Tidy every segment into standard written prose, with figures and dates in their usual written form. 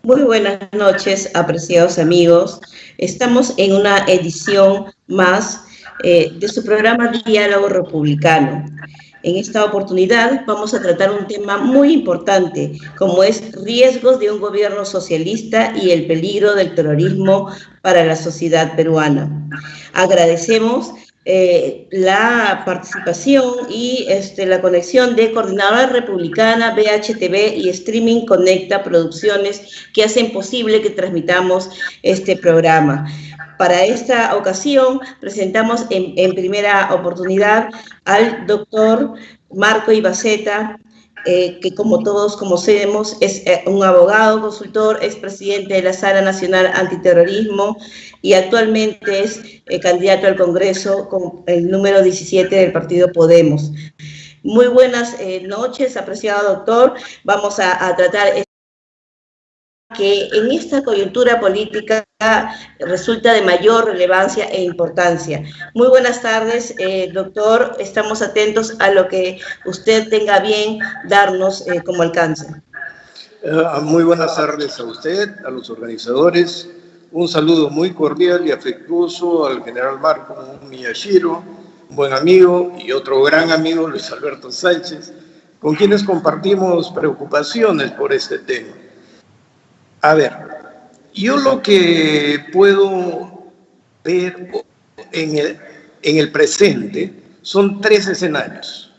Muy buenas noches, apreciados amigos. Estamos en una edición más de su programa Diálogo Republicano. En esta oportunidad vamos a tratar un tema muy importante, como es riesgos de un gobierno socialista y el peligro del terrorismo para la sociedad peruana. Agradecemos la participación y la conexión de Coordinadora Republicana, BHTV y Streaming Conecta Producciones, que hacen posible que transmitamos este programa. Para esta ocasión presentamos en primera oportunidad al doctor Marco Ibaceta, que como todos conocemos es un abogado, consultor, expresidente de la Sala Nacional Antiterrorismo y actualmente es candidato al Congreso con el número 17 del partido Podemos. Muy buenas noches, apreciado doctor. Vamos a tratar que en esta coyuntura política resulta de mayor relevancia e importancia. Muy buenas tardes, doctor. Estamos atentos a lo que usted tenga bien darnos como alcance. Muy buenas tardes a usted, a los organizadores. Un saludo muy cordial y afectuoso al general Marco Miyashiro, un buen amigo, y otro gran amigo, Luis Alberto Sánchez, con quienes compartimos preocupaciones por este tema. A ver, yo lo que puedo ver en el presente son tres escenarios.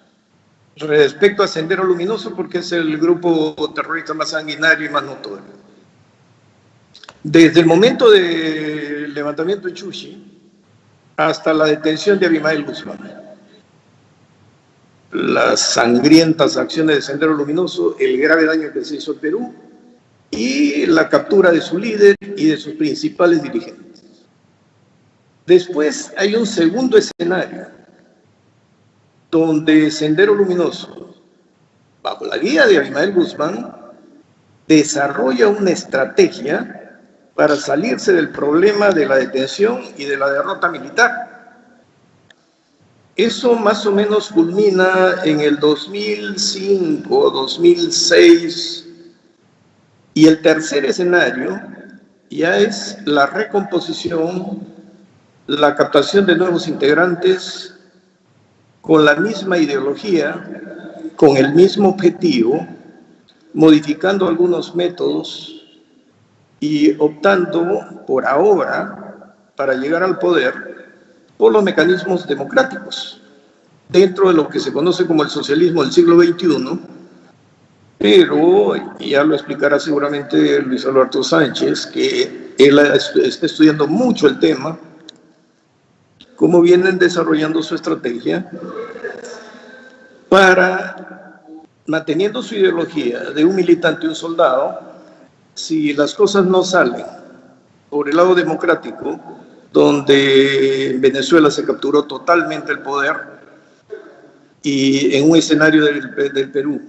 Respecto a Sendero Luminoso, porque es el grupo terrorista más sanguinario y más notorio. Desde el momento del levantamiento de Chushi hasta la detención de Abimael Guzmán. Las sangrientas acciones de Sendero Luminoso, el grave daño que se hizo al Perú, y la captura de su líder y de sus principales dirigentes. Después hay un segundo escenario, donde Sendero Luminoso, bajo la guía de Abimael Guzmán, desarrolla una estrategia para salirse del problema de la detención y de la derrota militar. Eso más o menos culmina en el 2005, 2006, y el tercer escenario ya es la recomposición, la captación de nuevos integrantes con la misma ideología, con el mismo objetivo, modificando algunos métodos y optando por ahora, para llegar al poder, por los mecanismos democráticos, dentro de lo que se conoce como el socialismo del siglo XXI, pero ya lo explicará seguramente Luis Alberto Sánchez, que él está estudiando mucho el tema, cómo vienen desarrollando su estrategia para, manteniendo su ideología de un militante y un soldado, si las cosas no salen por el lado democrático, donde en Venezuela se capturó totalmente el poder, y en un escenario del Perú,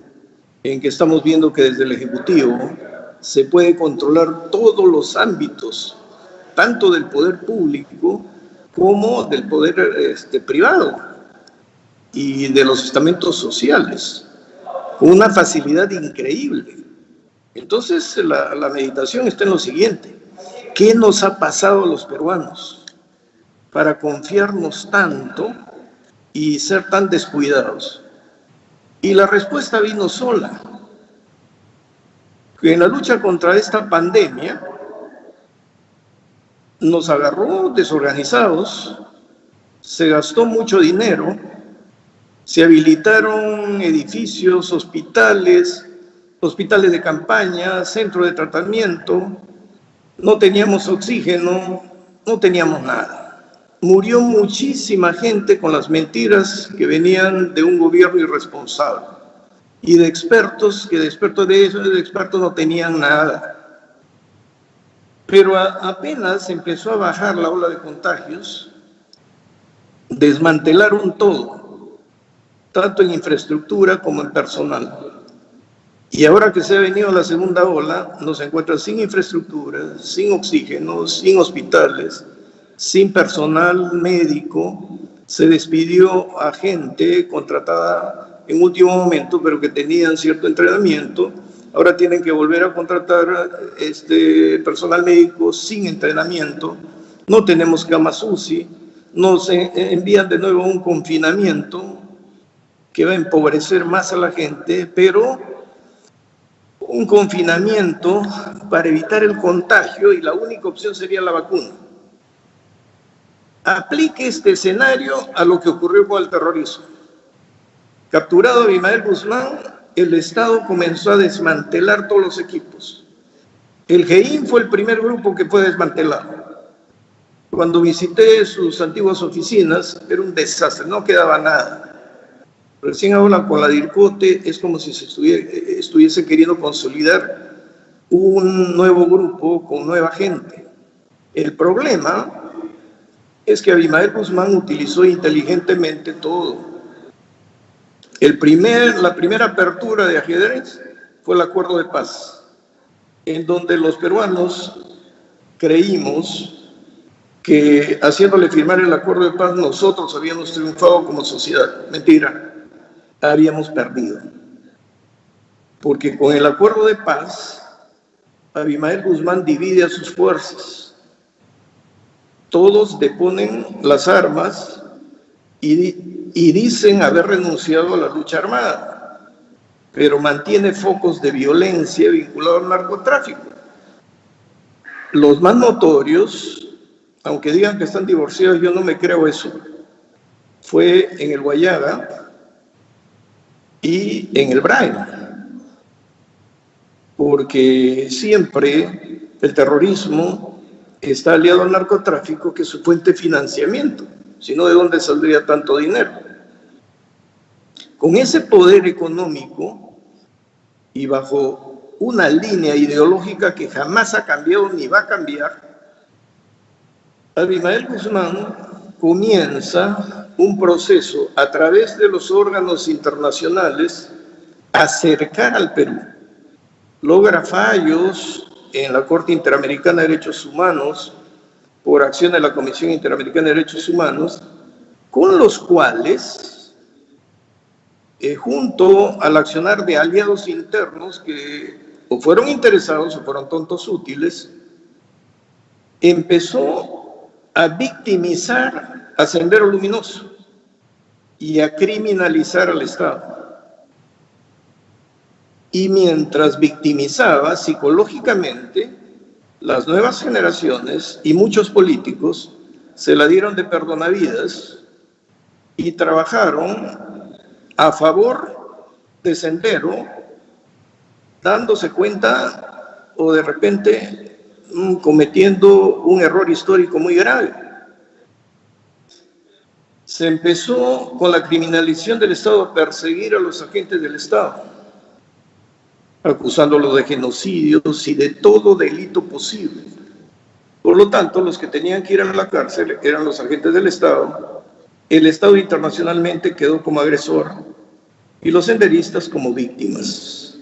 en que estamos viendo que desde el Ejecutivo se puede controlar todos los ámbitos, tanto del poder público como del poder privado y de los estamentos sociales, con una facilidad increíble. Entonces la meditación está en lo siguiente: ¿qué nos ha pasado a los peruanos para confiarnos tanto y ser tan descuidados? Y la respuesta vino sola, que en la lucha contra esta pandemia nos agarró desorganizados, se gastó mucho dinero, se habilitaron edificios, hospitales de campaña, centros de tratamiento, no teníamos oxígeno, no teníamos nada. Murió muchísima gente con las mentiras que venían de un gobierno irresponsable y de expertos, que de expertos no tenían nada. Pero apenas empezó a bajar la ola de contagios, desmantelaron todo, tanto en infraestructura como en personal. Y ahora que se ha venido la segunda ola, nos encuentra sin infraestructura, sin oxígeno, sin hospitales, sin personal médico, se despidió a gente contratada en último momento, pero que tenían cierto entrenamiento. Ahora tienen que volver a contratar personal médico sin entrenamiento. No tenemos camas UCI. Nos envían de nuevo a un confinamiento que va a empobrecer más a la gente, pero un confinamiento para evitar el contagio, y la única opción sería la vacuna. Aplique este escenario a lo que ocurrió con el terrorismo. Capturado Abimael Guzmán, el Estado comenzó a desmantelar todos los equipos. El GEIN fue el primer grupo que fue desmantelado. Cuando visité sus antiguas oficinas, era un desastre, no quedaba nada. Recién ahora con la DIRCOTE es como si se estuviese queriendo consolidar un nuevo grupo con nueva gente. El problema es que Abimael Guzmán utilizó inteligentemente todo. La primera apertura de ajedrez fue el acuerdo de paz, en donde los peruanos creímos que haciéndole firmar el acuerdo de paz nosotros habíamos triunfado como sociedad. Mentira, habíamos perdido. Porque con el acuerdo de paz, Abimael Guzmán divide a sus fuerzas. Todos deponen las armas y dicen haber renunciado a la lucha armada, pero mantiene focos de violencia vinculados al narcotráfico. Los más notorios, aunque digan que están divorciados, yo no me creo eso, fue en el Guayaga y en el Brain, porque siempre el terrorismo está aliado al narcotráfico, que es su fuente de financiamiento, si no, ¿de dónde saldría tanto dinero? Con ese poder económico y bajo una línea ideológica que jamás ha cambiado ni va a cambiar, Abimael Guzmán comienza un proceso a través de los órganos internacionales a acercar al Perú. Logra fallos en la Corte Interamericana de Derechos Humanos por acción de la Comisión Interamericana de Derechos Humanos, con los cuales, junto al accionar de aliados internos que o fueron interesados o fueron tontos útiles, empezó a victimizar a Sendero Luminoso y a criminalizar al Estado. Y mientras victimizaba psicológicamente, las nuevas generaciones y muchos políticos se la dieron de perdonavidas y trabajaron a favor de Sendero, dándose cuenta o de repente cometiendo un error histórico muy grave. Se empezó con la criminalización del Estado a perseguir a los agentes del Estado, acusándolos de genocidios y de todo delito posible. Por lo tanto, los que tenían que ir a la cárcel eran los agentes del Estado. El Estado internacionalmente quedó como agresor y los senderistas como víctimas.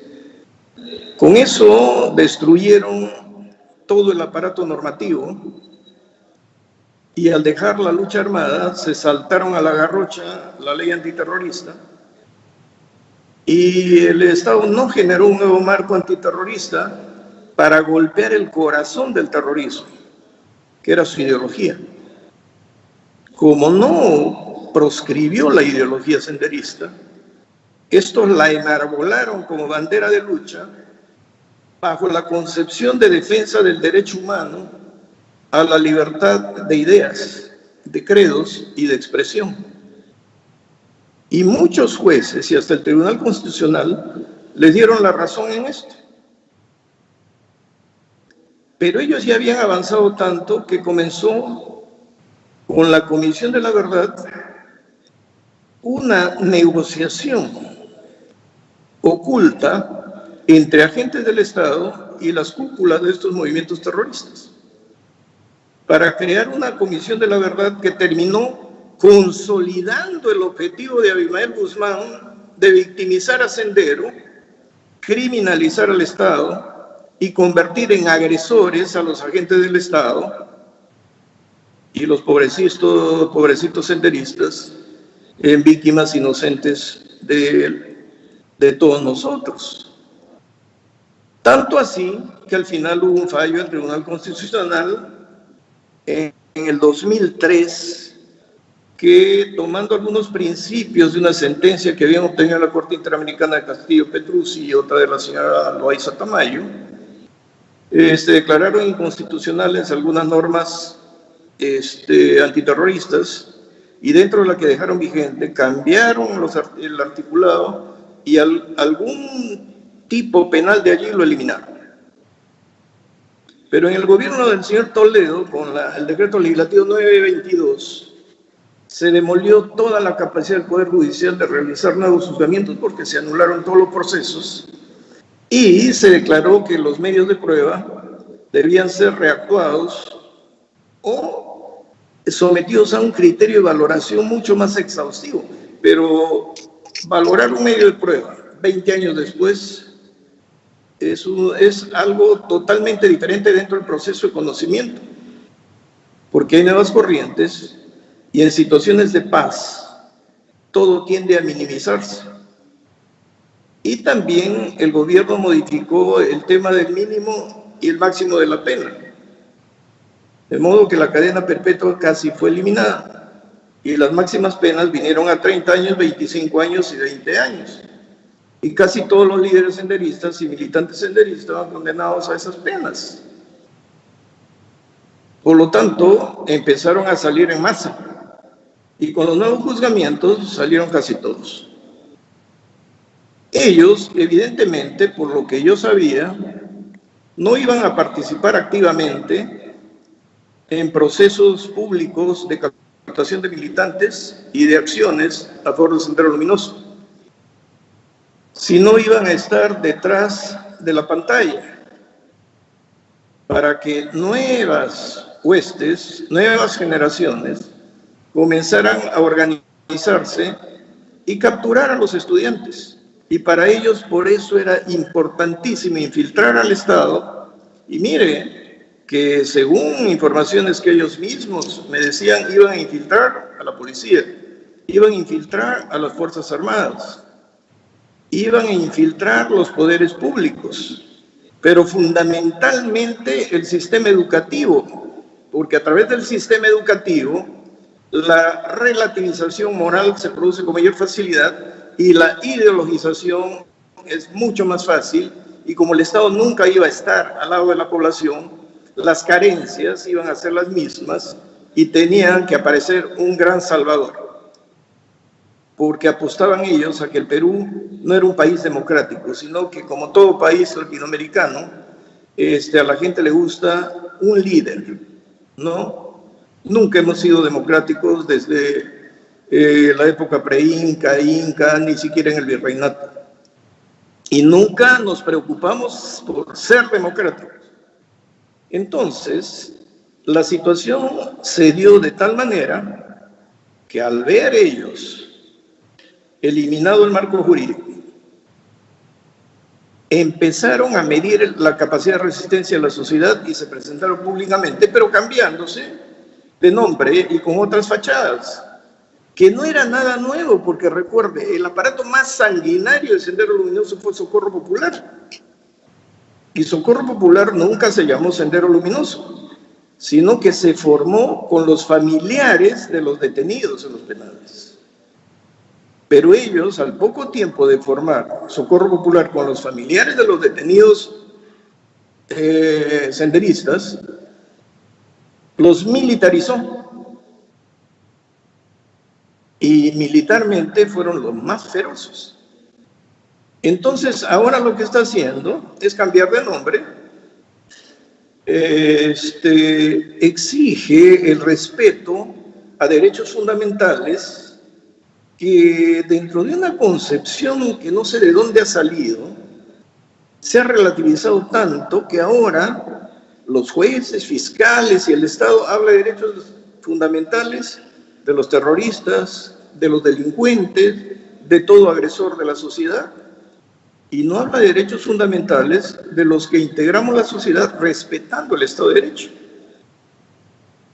Con eso destruyeron todo el aparato normativo y al dejar la lucha armada se saltaron a la garrocha la ley antiterrorista. Y el Estado no generó un nuevo marco antiterrorista para golpear el corazón del terrorismo, que era su ideología. Como no proscribió la ideología senderista, estos la enarbolaron como bandera de lucha bajo la concepción de defensa del derecho humano a la libertad de ideas, de credos y de expresión. Y muchos jueces y hasta el Tribunal Constitucional les dieron la razón en esto. Pero ellos ya habían avanzado tanto que comenzó con la Comisión de la Verdad una negociación oculta entre agentes del Estado y las cúpulas de estos movimientos terroristas para crear una Comisión de la Verdad que terminó consolidando el objetivo de Abimael Guzmán de victimizar a Sendero, criminalizar al Estado y convertir en agresores a los agentes del Estado, y los pobrecitos senderistas en víctimas inocentes de todos nosotros. Tanto así que al final hubo un fallo del Tribunal Constitucional en el 2003 que, tomando algunos principios de una sentencia que habían obtenido la Corte Interamericana de Castillo Petrucci y otra de la señora Loaiza Tamayo, declararon inconstitucionales algunas normas antiterroristas, y dentro de la que dejaron vigente cambiaron el articulado y algún tipo penal de allí lo eliminaron. Pero en el gobierno del señor Toledo, con el decreto legislativo 922, se demolió toda la capacidad del Poder Judicial de realizar nuevos juzgamientos porque se anularon todos los procesos y se declaró que los medios de prueba debían ser reactuados o sometidos a un criterio de valoración mucho más exhaustivo. Pero valorar un medio de prueba 20 años después es algo totalmente diferente dentro del proceso de conocimiento, porque hay nuevas corrientes y en situaciones de paz todo tiende a minimizarse. Y también el gobierno modificó el tema del mínimo y el máximo de la pena, de modo que la cadena perpetua casi fue eliminada y las máximas penas vinieron a 30 años, 25 años y 20 años. Y casi todos los líderes senderistas y militantes senderistas estaban condenados a esas penas. Por lo tanto, empezaron a salir en masa. Y con los nuevos juzgamientos salieron casi todos. Ellos, evidentemente, por lo que yo sabía, no iban a participar activamente en procesos públicos de captación de militantes y de acciones a favor del Sendero Luminoso, sino iban a estar detrás de la pantalla para que nuevas huestes, nuevas generaciones comenzaran a organizarse y capturar a los estudiantes. Y para ellos, por eso era importantísimo infiltrar al Estado. Y mire que según informaciones que ellos mismos me decían, iban a infiltrar a la policía, iban a infiltrar a las Fuerzas Armadas, iban a infiltrar los poderes públicos, pero fundamentalmente el sistema educativo, porque a través del sistema educativo la relativización moral se produce con mayor facilidad y la ideologización es mucho más fácil, y como el Estado nunca iba a estar al lado de la población, las carencias iban a ser las mismas y tenían que aparecer un gran salvador, porque apostaban ellos a que el Perú no era un país democrático, sino que, como todo país latinoamericano, a la gente le gusta un líder, ¿no? Nunca hemos sido democráticos desde la época pre-Inca, Inca, ni siquiera en el virreinato. Y nunca nos preocupamos por ser democráticos. Entonces, la situación se dio de tal manera que al ver ellos eliminado el marco jurídico, empezaron a medir la capacidad de resistencia de la sociedad y se presentaron públicamente, pero cambiándose de nombre y con otras fachadas, que no era nada nuevo, porque recuerde, el aparato más sanguinario del Sendero Luminoso fue Socorro Popular. Y Socorro Popular nunca se llamó Sendero Luminoso, sino que se formó con los familiares de los detenidos en los penales. Pero ellos, al poco tiempo de formar Socorro Popular con los familiares de los detenidos senderistas, los militarizó. Y militarmente fueron los más feroces. Entonces, ahora lo que está haciendo es cambiar de nombre. Exige el respeto a derechos fundamentales que, dentro de una concepción que no sé de dónde ha salido, se ha relativizado tanto que ahora los jueces, fiscales y el Estado hablan de derechos fundamentales de los terroristas, de los delincuentes, de todo agresor de la sociedad, y no habla de derechos fundamentales de los que integramos la sociedad respetando el Estado de Derecho.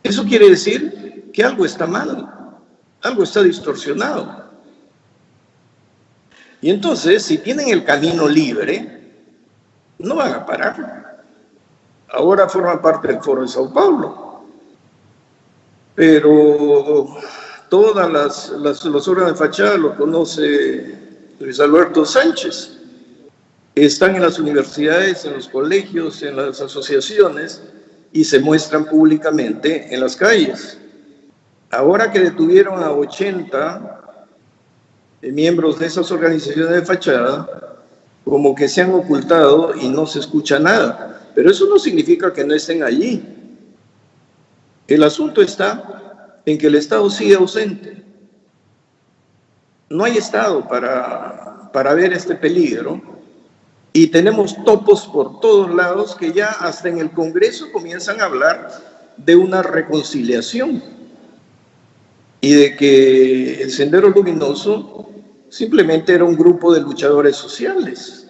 Eso quiere decir que algo está mal, algo está distorsionado. Y entonces, si tienen el camino libre, no van a parar. Ahora forman parte del Foro de Sao Paulo, pero todas los órganos de fachada lo conoce Luis Alberto Sánchez. Están en las universidades, en los colegios, en las asociaciones y se muestran públicamente en las calles. Ahora que detuvieron a 80 miembros de esas organizaciones de fachada, como que se han ocultado y no se escucha nada. Pero eso no significa que no estén allí. El asunto está en que el Estado sigue ausente. No hay Estado para ver este peligro y tenemos topos por todos lados que ya hasta en el Congreso comienzan a hablar de una reconciliación y de que el Sendero Luminoso simplemente era un grupo de luchadores sociales.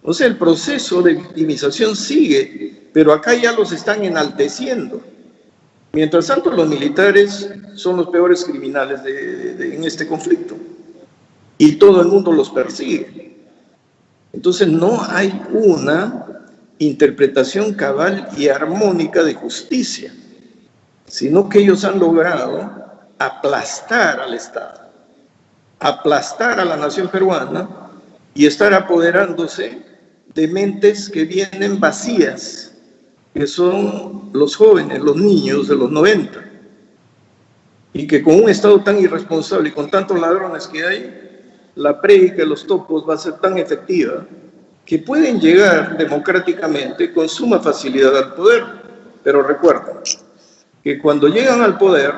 O sea, el proceso de victimización sigue, pero acá ya los están enalteciendo. Mientras tanto, los militares son los peores criminales en este conflicto y todo el mundo los persigue. Entonces no hay una interpretación cabal y armónica de justicia, sino que ellos han logrado aplastar al Estado, aplastar a la nación peruana y estar apoderándose de mentes que vienen vacías, que son los jóvenes, los niños de los 90, y que con un Estado tan irresponsable y con tantos ladrones que hay, la prédica de los topos va a ser tan efectiva que pueden llegar democráticamente con suma facilidad al poder. Pero recuerden que cuando llegan al poder,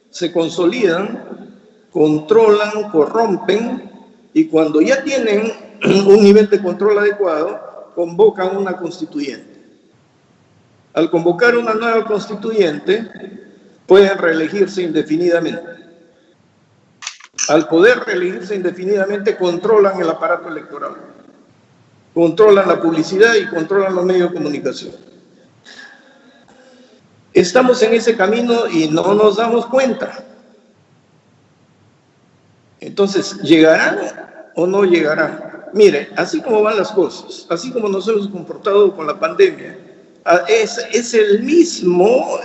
se consolidan, controlan, corrompen, y cuando ya tienen un nivel de control adecuado, convocan una constituyente. Al convocar una nueva constituyente, pueden reelegirse indefinidamente. Al poder reelegirse indefinidamente, controlan el aparato electoral, controlan la publicidad y controlan los medios de comunicación. Estamos en ese camino y no nos damos cuenta. Entonces, ¿llegarán o no llegarán? Mire, así como van las cosas, así como nos hemos comportado con la pandemia, es el mismo,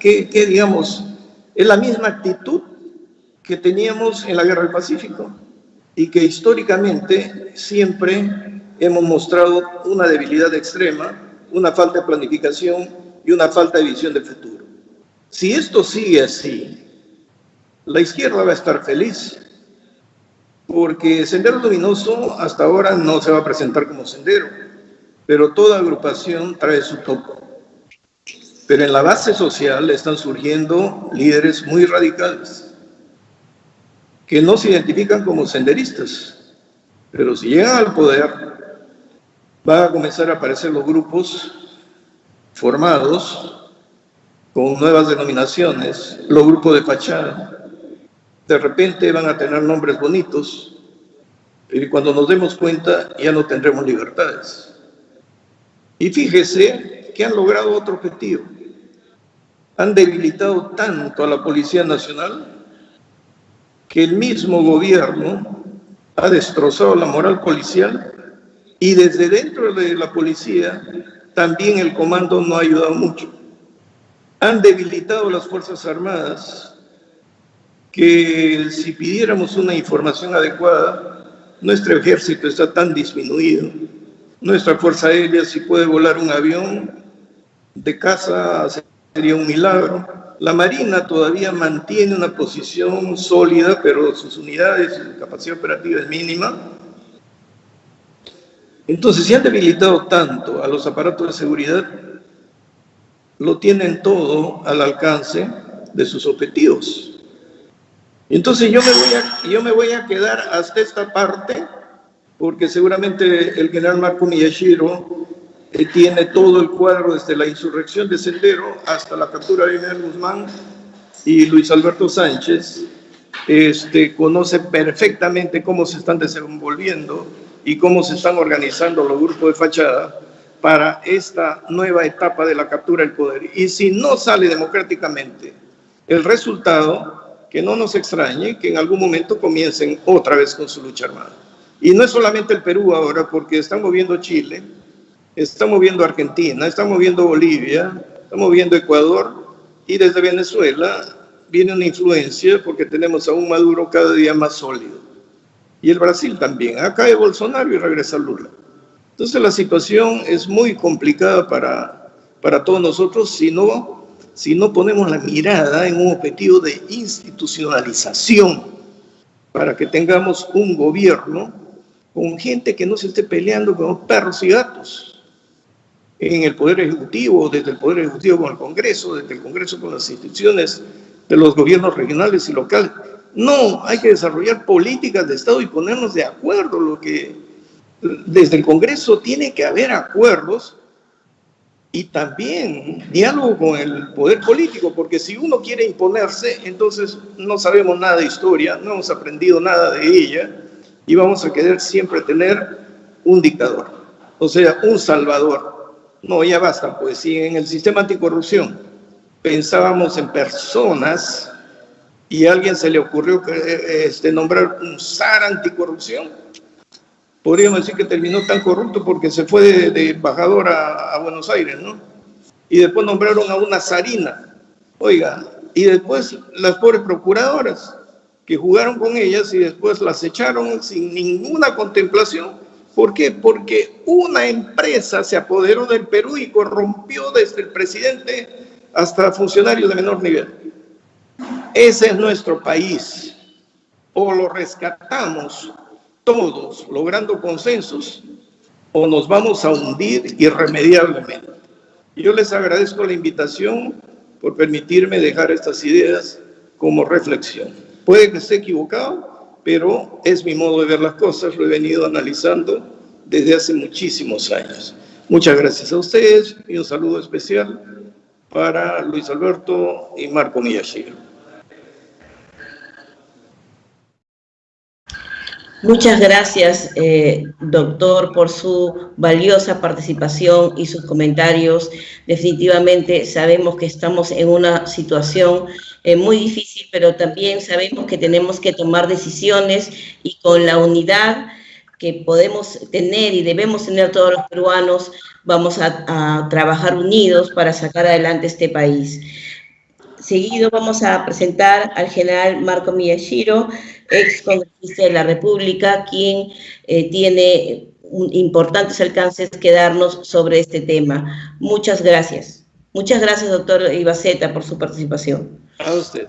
digamos, es la misma actitud que teníamos en la Guerra del Pacífico y que históricamente siempre hemos mostrado una debilidad extrema, una falta de planificación y una falta de visión de futuro. Si esto sigue así, la izquierda va a estar feliz, porque Sendero Luminoso hasta ahora no se va a presentar como sendero, pero toda agrupación trae su topo. Pero en la base social están surgiendo líderes muy radicales, que no se identifican como senderistas, pero si llegan al poder, van a comenzar a aparecer los grupos formados con nuevas denominaciones, los grupos de fachada. De repente van a tener nombres bonitos, y cuando nos demos cuenta ya no tendremos libertades. Y fíjese que han logrado otro objetivo. Han debilitado tanto a la Policía Nacional que el mismo gobierno ha destrozado la moral policial, y desde dentro de la policía también el comando no ha ayudado mucho. Han debilitado las Fuerzas Armadas, que si pidiéramos una información adecuada, nuestro ejército está tan disminuido. Nuestra Fuerza Aérea, si puede volar un avión de caza, sería un milagro. La Marina todavía mantiene una posición sólida, pero sus unidades, su capacidad operativa es mínima. Entonces, si han debilitado tanto a los aparatos de seguridad, lo tienen todo al alcance de sus objetivos. Entonces, yo me voy a quedar hasta esta parte, porque seguramente el general Marco Miyashiro tiene todo el cuadro desde la insurrección de Sendero hasta la captura de Miguel Guzmán, y Luis Alberto Sánchez conoce perfectamente cómo se están desenvolviendo y cómo se están organizando los grupos de fachada para esta nueva etapa de la captura del poder. Y si no sale democráticamente el resultado, que no nos extrañe que en algún momento comiencen otra vez con su lucha armada. Y no es solamente el Perú ahora, porque estamos viendo Chile, estamos viendo Argentina, estamos viendo Bolivia, estamos viendo Ecuador, y desde Venezuela viene una influencia porque tenemos a un Maduro cada día más sólido. Y el Brasil también. Acá hay Bolsonaro y regresa Lula. Entonces la situación es muy complicada para todos nosotros si no ponemos la mirada en un objetivo de institucionalización para que tengamos un gobierno con gente que no se esté peleando con perros y gatos en el Poder Ejecutivo, desde el Poder Ejecutivo con el Congreso, desde el Congreso con las instituciones de los gobiernos regionales y locales. No, hay que desarrollar políticas de Estado y ponernos de acuerdo. Desde el Congreso tiene que haber acuerdos y también diálogo con el poder político, porque si uno quiere imponerse, entonces no sabemos nada de historia, no hemos aprendido nada de ella y vamos a querer siempre tener un dictador, o sea, un salvador. No, ya basta, pues si en el sistema anticorrupción pensábamos en personas y a alguien se le ocurrió nombrar un zar anticorrupción, podríamos decir que terminó tan corrupto porque se fue de embajador a Buenos Aires, ¿no? Y después nombraron a una zarina, oiga, y después las pobres procuradoras que jugaron con ellas y después las echaron sin ninguna contemplación. ¿Por qué? Porque una empresa se apoderó del Perú y corrompió desde el presidente hasta funcionarios de menor nivel. Ese es nuestro país. O lo rescatamos todos logrando consensos o nos vamos a hundir irremediablemente. Yo les agradezco la invitación por permitirme dejar estas ideas como reflexión. Puede que esté equivocado, pero es mi modo de ver las cosas, lo he venido analizando desde hace muchísimos años. Muchas gracias a ustedes y un saludo especial para Luis Alberto y Marco Miyashiro. Muchas gracias, doctor, por su valiosa participación y sus comentarios. Definitivamente sabemos que estamos en una situación muy difícil, pero también sabemos que tenemos que tomar decisiones y con la unidad que podemos tener y debemos tener todos los peruanos, vamos a trabajar unidos para sacar adelante este país. Seguido vamos a presentar al general Marco Miyashiro, ex congresista de la República, quien tiene importantes alcances que darnos sobre este tema. Muchas gracias. Muchas gracias, doctor Ibaceta, por su participación. A usted.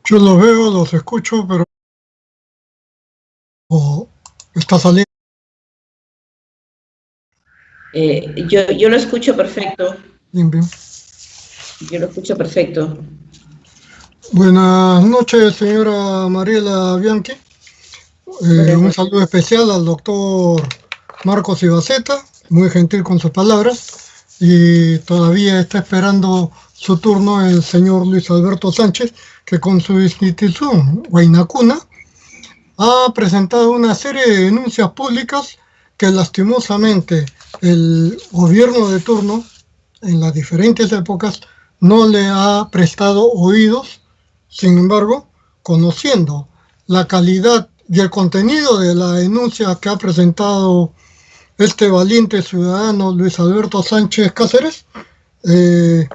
Yo los veo, los escucho, pero está saliendo. Yo lo escucho perfecto. Bien, bien. Yo lo escucho perfecto. Buenas noches, señora Mariela Bianchi. Un saludo especial al doctor Marcos Ibaceta, muy gentil con sus palabras. Y todavía está esperando su turno el señor Luis Alberto Sánchez, que con su institución, Huaynacuna, ha presentado una serie de denuncias públicas que lastimosamente el gobierno de turno, en las diferentes épocas, no le ha prestado oídos. Sin embargo, conociendo la calidad y el contenido de la denuncia que ha presentado este valiente ciudadano Luis Alberto Sánchez Cáceres, le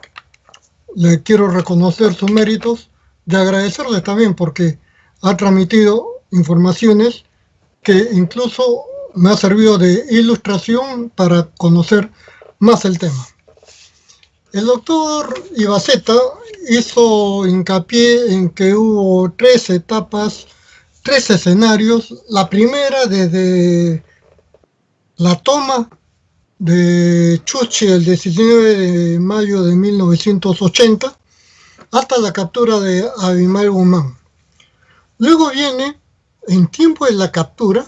quiero reconocer sus méritos y agradecerle también porque ha transmitido informaciones que incluso me ha servido de ilustración para conocer más el tema. El doctor Ibaceta hizo hincapié en que hubo 3 etapas, 3 escenarios. La primera desde la toma de Chuchi el 19 de mayo de 1980 hasta la captura de Abimael Guzmán. Luego viene, en tiempo de la captura,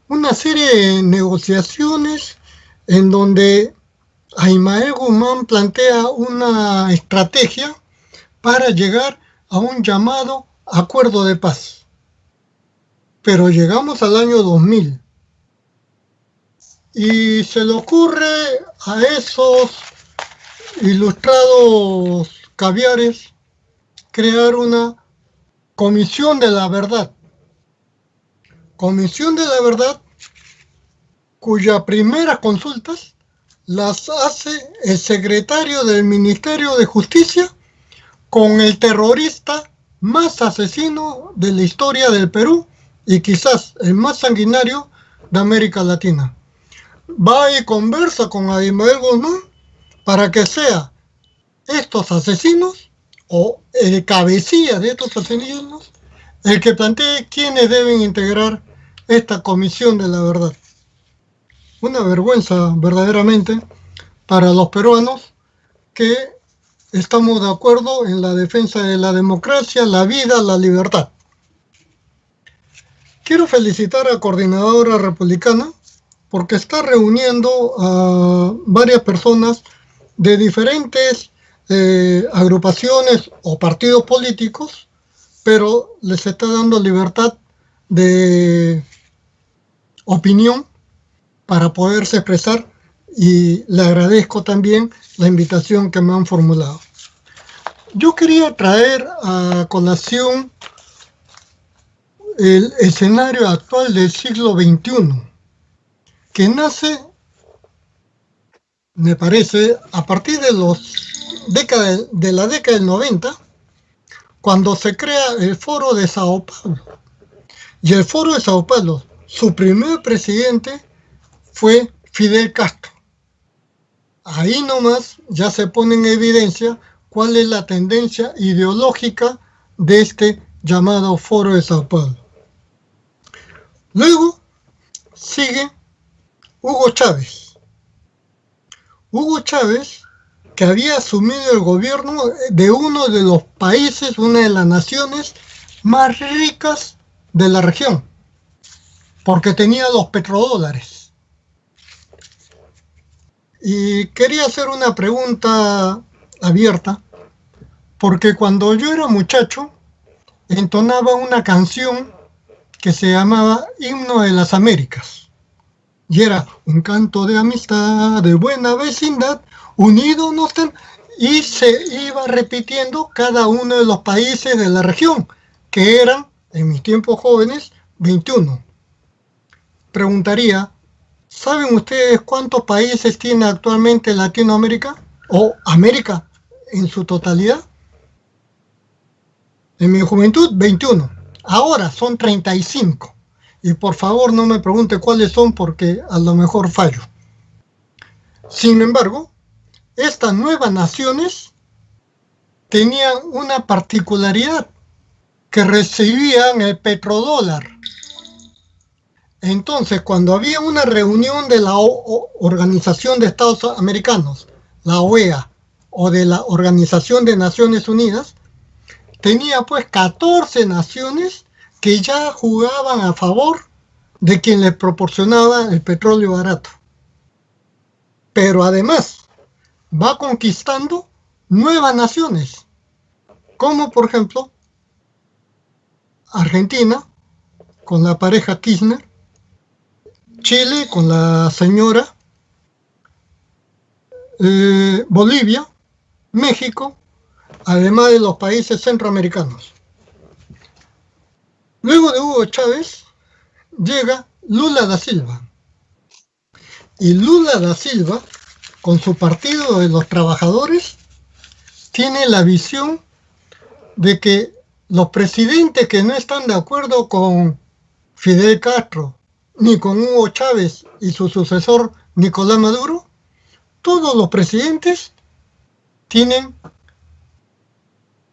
una serie de negociaciones en donde Ismael Guzmán plantea una estrategia para llegar a un llamado acuerdo de paz. Pero llegamos al año 2000 y se le ocurre a esos ilustrados caviares crear una comisión de la verdad. Comisión de la verdad cuyas primeras consultas las hace el secretario del Ministerio de Justicia con el terrorista más asesino de la historia del Perú y quizás el más sanguinario de América Latina. Va y conversa con Ismael Guzmán para que sea estos asesinos o el cabecilla de estos asesinos el que plantee quiénes deben integrar esta comisión de la verdad. Una vergüenza verdaderamente para los peruanos que estamos de acuerdo en la defensa de la democracia, la vida, la libertad. Quiero felicitar a la Coordinadora Republicana porque está reuniendo a varias personas de diferentes agrupaciones o partidos políticos, pero les está dando libertad de opinión para poderse expresar, y le agradezco también la invitación que me han formulado. Yo quería traer a colación el escenario actual del siglo XXI, que nace, me parece, a partir de la década del 90, cuando se crea el Foro de Sao Paulo. Y el Foro de Sao Paulo, su primer presidente fue Fidel Castro. Ahí nomás ya se pone en evidencia cuál es la tendencia ideológica de este llamado Foro de Sao Paulo. Luego sigue Hugo Chávez. Hugo Chávez, que había asumido el gobierno de uno de los países, una de las naciones más ricas de la región, porque tenía los petrodólares. Y quería hacer una pregunta abierta, porque cuando yo era muchacho, entonaba una canción que se llamaba Himno de las Américas. Y era un canto de amistad, de buena vecindad, unidos nos tenemos. Y se iba repitiendo cada uno de los países de la región, que eran, en mis tiempos jóvenes, 21. Preguntaría, ¿saben ustedes cuántos países tiene actualmente Latinoamérica? ¿O América en su totalidad? En mi juventud, 21. Ahora son 35. Y por favor no me pregunte cuáles son porque a lo mejor fallo. Sin embargo, estas nuevas naciones tenían una particularidad, que recibían el petrodólar. Entonces, cuando había una reunión de la Organización de Estados Americanos, la OEA, o de la Organización de Naciones Unidas, tenía pues 14 naciones que ya jugaban a favor de quien les proporcionaba el petróleo barato. Pero además, va conquistando nuevas naciones, como por ejemplo Argentina, con la pareja Kirchner, Chile, con la señora, Bolivia, México, además de los países centroamericanos. Luego de Hugo Chávez, llega Lula da Silva. Y Lula da Silva, con su Partido de los Trabajadores, tiene la visión de que los presidentes que no están de acuerdo con Fidel Castro, ni con Hugo Chávez y su sucesor Nicolás Maduro, todos los presidentes tienen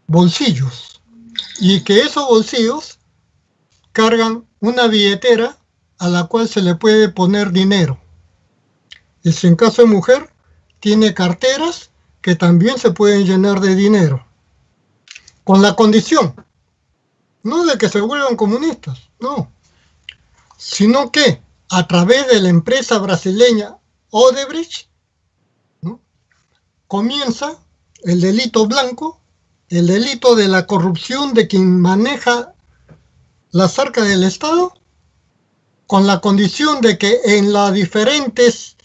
bolsillos, y que esos bolsillos cargan una billetera a la cual se le puede poner dinero. Y si en caso de mujer, tiene carteras que también se pueden llenar de dinero, con la condición no de que se vuelvan comunistas, no, sino que a través de la empresa brasileña Odebrecht, ¿no?, comienza el delito blanco, el delito de la corrupción de quien maneja las arcas del Estado, con la condición de que en los diferentes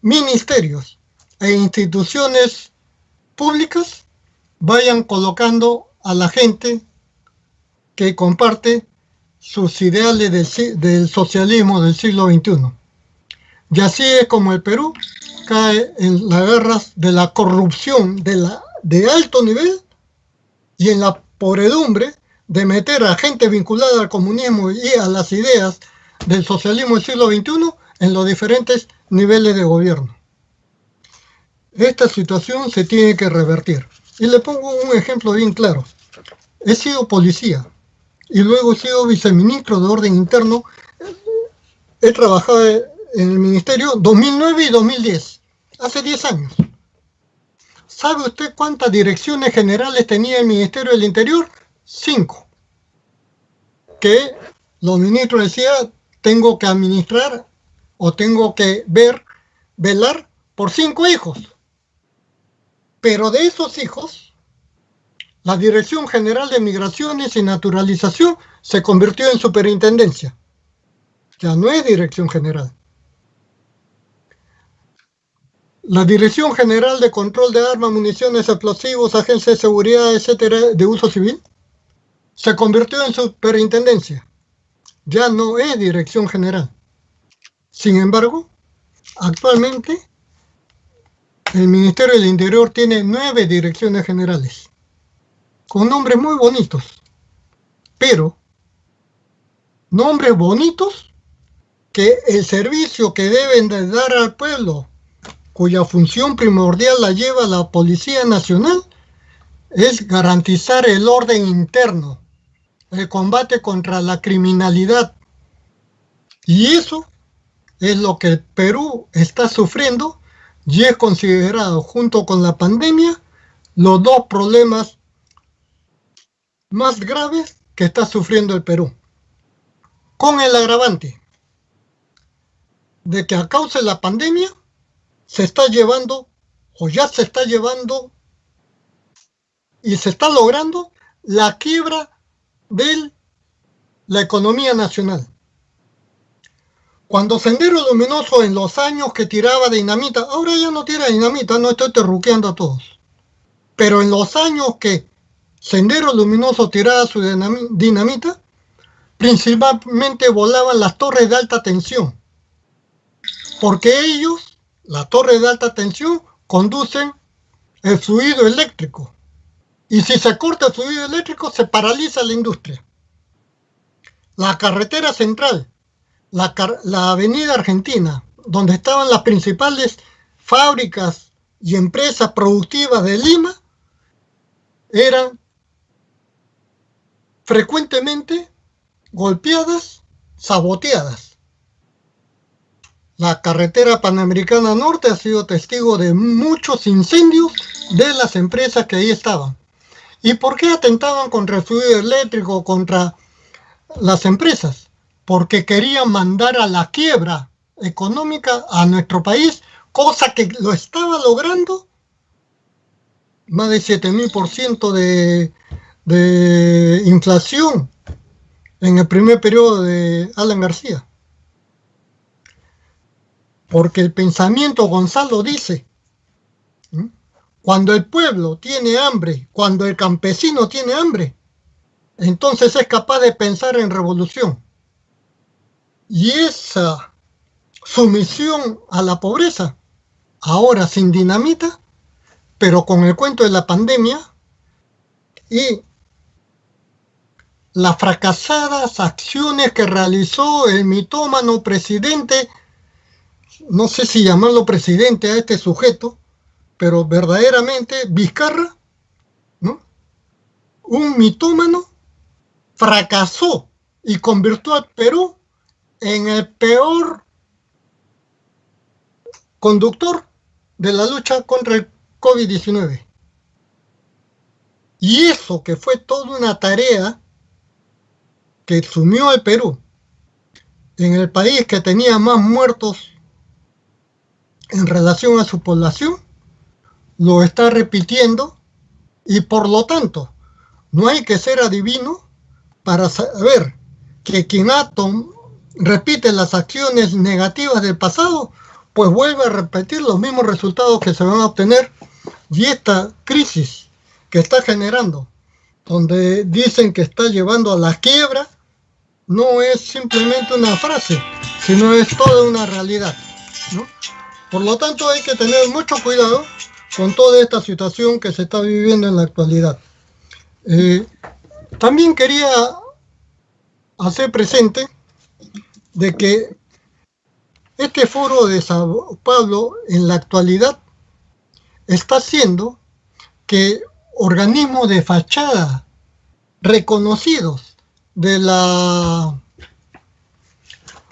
ministerios e instituciones públicas vayan colocando a la gente que comparte sus ideales del socialismo del siglo XXI. Y así es como el Perú cae en las garras de la corrupción de alto nivel y en la podredumbre de meter a gente vinculada al comunismo y a las ideas del socialismo del siglo XXI en los diferentes niveles de gobierno. Esta situación se tiene que revertir. Y le pongo un ejemplo bien claro. He sido policía y luego he sido viceministro de Orden Interno. He trabajado en el ministerio 2009 y 2010, hace 10 años. ¿Sabe usted cuántas direcciones generales tenía el Ministerio del Interior? 5. Que los ministros decían, tengo que administrar o tengo que velar por 5 hijos. Pero de esos hijos, la Dirección General de Migraciones y Naturalización se convirtió en superintendencia. Ya no es Dirección General. La Dirección General de Control de Armas, Municiones, Explosivos, Agencia de Seguridad, etcétera, de uso civil, se convirtió en superintendencia. Ya no es Dirección General. Sin embargo, actualmente el Ministerio del Interior tiene 9 direcciones generales, con nombres muy bonitos, pero nombres bonitos que el servicio que deben de dar al pueblo, cuya función primordial la lleva la Policía Nacional, es garantizar el orden interno, el combate contra la criminalidad. Y eso es lo que el Perú está sufriendo y es considerado, junto con la pandemia, los 2 problemas más graves que está sufriendo el Perú. Con el agravante de que a causa de la pandemia se está llevando, o ya se está llevando, y se está logrando la quiebra de la economía nacional. Cuando Sendero Luminoso, en los años que tiraba dinamita, ahora ya no tira dinamita, no estoy terruqueando a todos, pero en los años que Sendero Luminoso tiraba su dinamita, principalmente volaban las torres de alta tensión, porque ellos, las torres de alta tensión, conducen el fluido eléctrico, y si se corta el fluido eléctrico se paraliza la industria. La carretera central, la avenida Argentina, donde estaban las principales fábricas y empresas productivas de Lima, eran frecuentemente golpeadas, saboteadas. La carretera Panamericana Norte ha sido testigo de muchos incendios de las empresas que ahí estaban. ¿Y por qué atentaban contra el fluido eléctrico, contra las empresas? Porque querían mandar a la quiebra económica a nuestro país, cosa que lo estaba logrando, más de 7.000% de inflación en el primer periodo de Alan García. Porque el pensamiento, Gonzalo, dice, cuando el pueblo tiene hambre, cuando el campesino tiene hambre, entonces es capaz de pensar en revolución. Y esa sumisión a la pobreza, ahora sin dinamita, pero con el cuento de la pandemia y las fracasadas acciones que realizó el mitómano presidente, no sé si llamarlo presidente a este sujeto, pero verdaderamente Vizcarra, ¿no? Un mitómano, fracasó y convirtió al Perú en el peor conductor de la lucha contra el COVID-19. Y eso que fue toda una tarea que sumió al Perú en el país que tenía más muertos en relación a su población, lo está repitiendo, y por lo tanto no hay que ser adivino para saber que quien repite las acciones negativas del pasado, pues vuelve a repetir los mismos resultados que se van a obtener. Y esta crisis que está generando, donde dicen que está llevando a la quiebra, no es simplemente una frase, sino es toda una realidad, ¿no? Por lo tanto, hay que tener mucho cuidado con toda esta situación que se está viviendo en la actualidad. También quería hacer presente de que este foro de Sao Paulo en la actualidad está haciendo que organismos de fachada reconocidos de la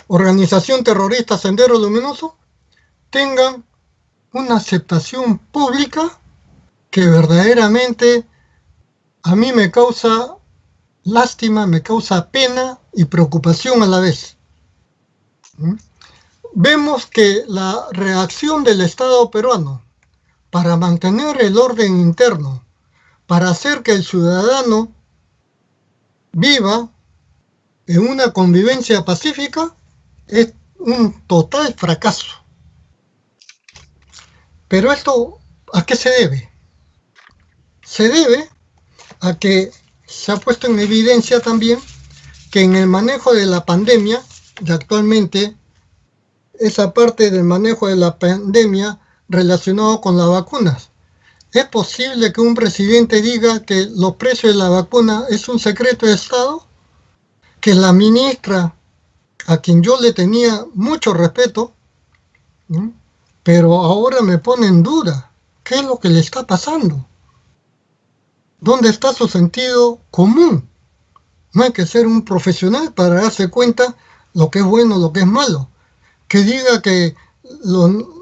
organización terrorista Sendero Luminoso tengan una aceptación pública que verdaderamente a mí me causa lástima, me causa pena y preocupación a la vez. Vemos que la reacción del Estado peruano para mantener el orden interno, para hacer que el ciudadano viva en una convivencia pacífica, es un total fracaso. Pero esto, ¿a qué se debe? Se debe a que se ha puesto en evidencia también que en el manejo de la pandemia, y actualmente esa parte del manejo de la pandemia relacionado con las vacunas, ¿es posible que un presidente diga que los precios de la vacuna es un secreto de Estado? Que la ministra, a quien yo le tenía mucho respeto, ¿no?, pero ahora me pone en duda, ¿qué es lo que le está pasando? ¿Dónde está su sentido común? No hay que ser un profesional para darse cuenta lo que es bueno, lo que es malo. Que diga que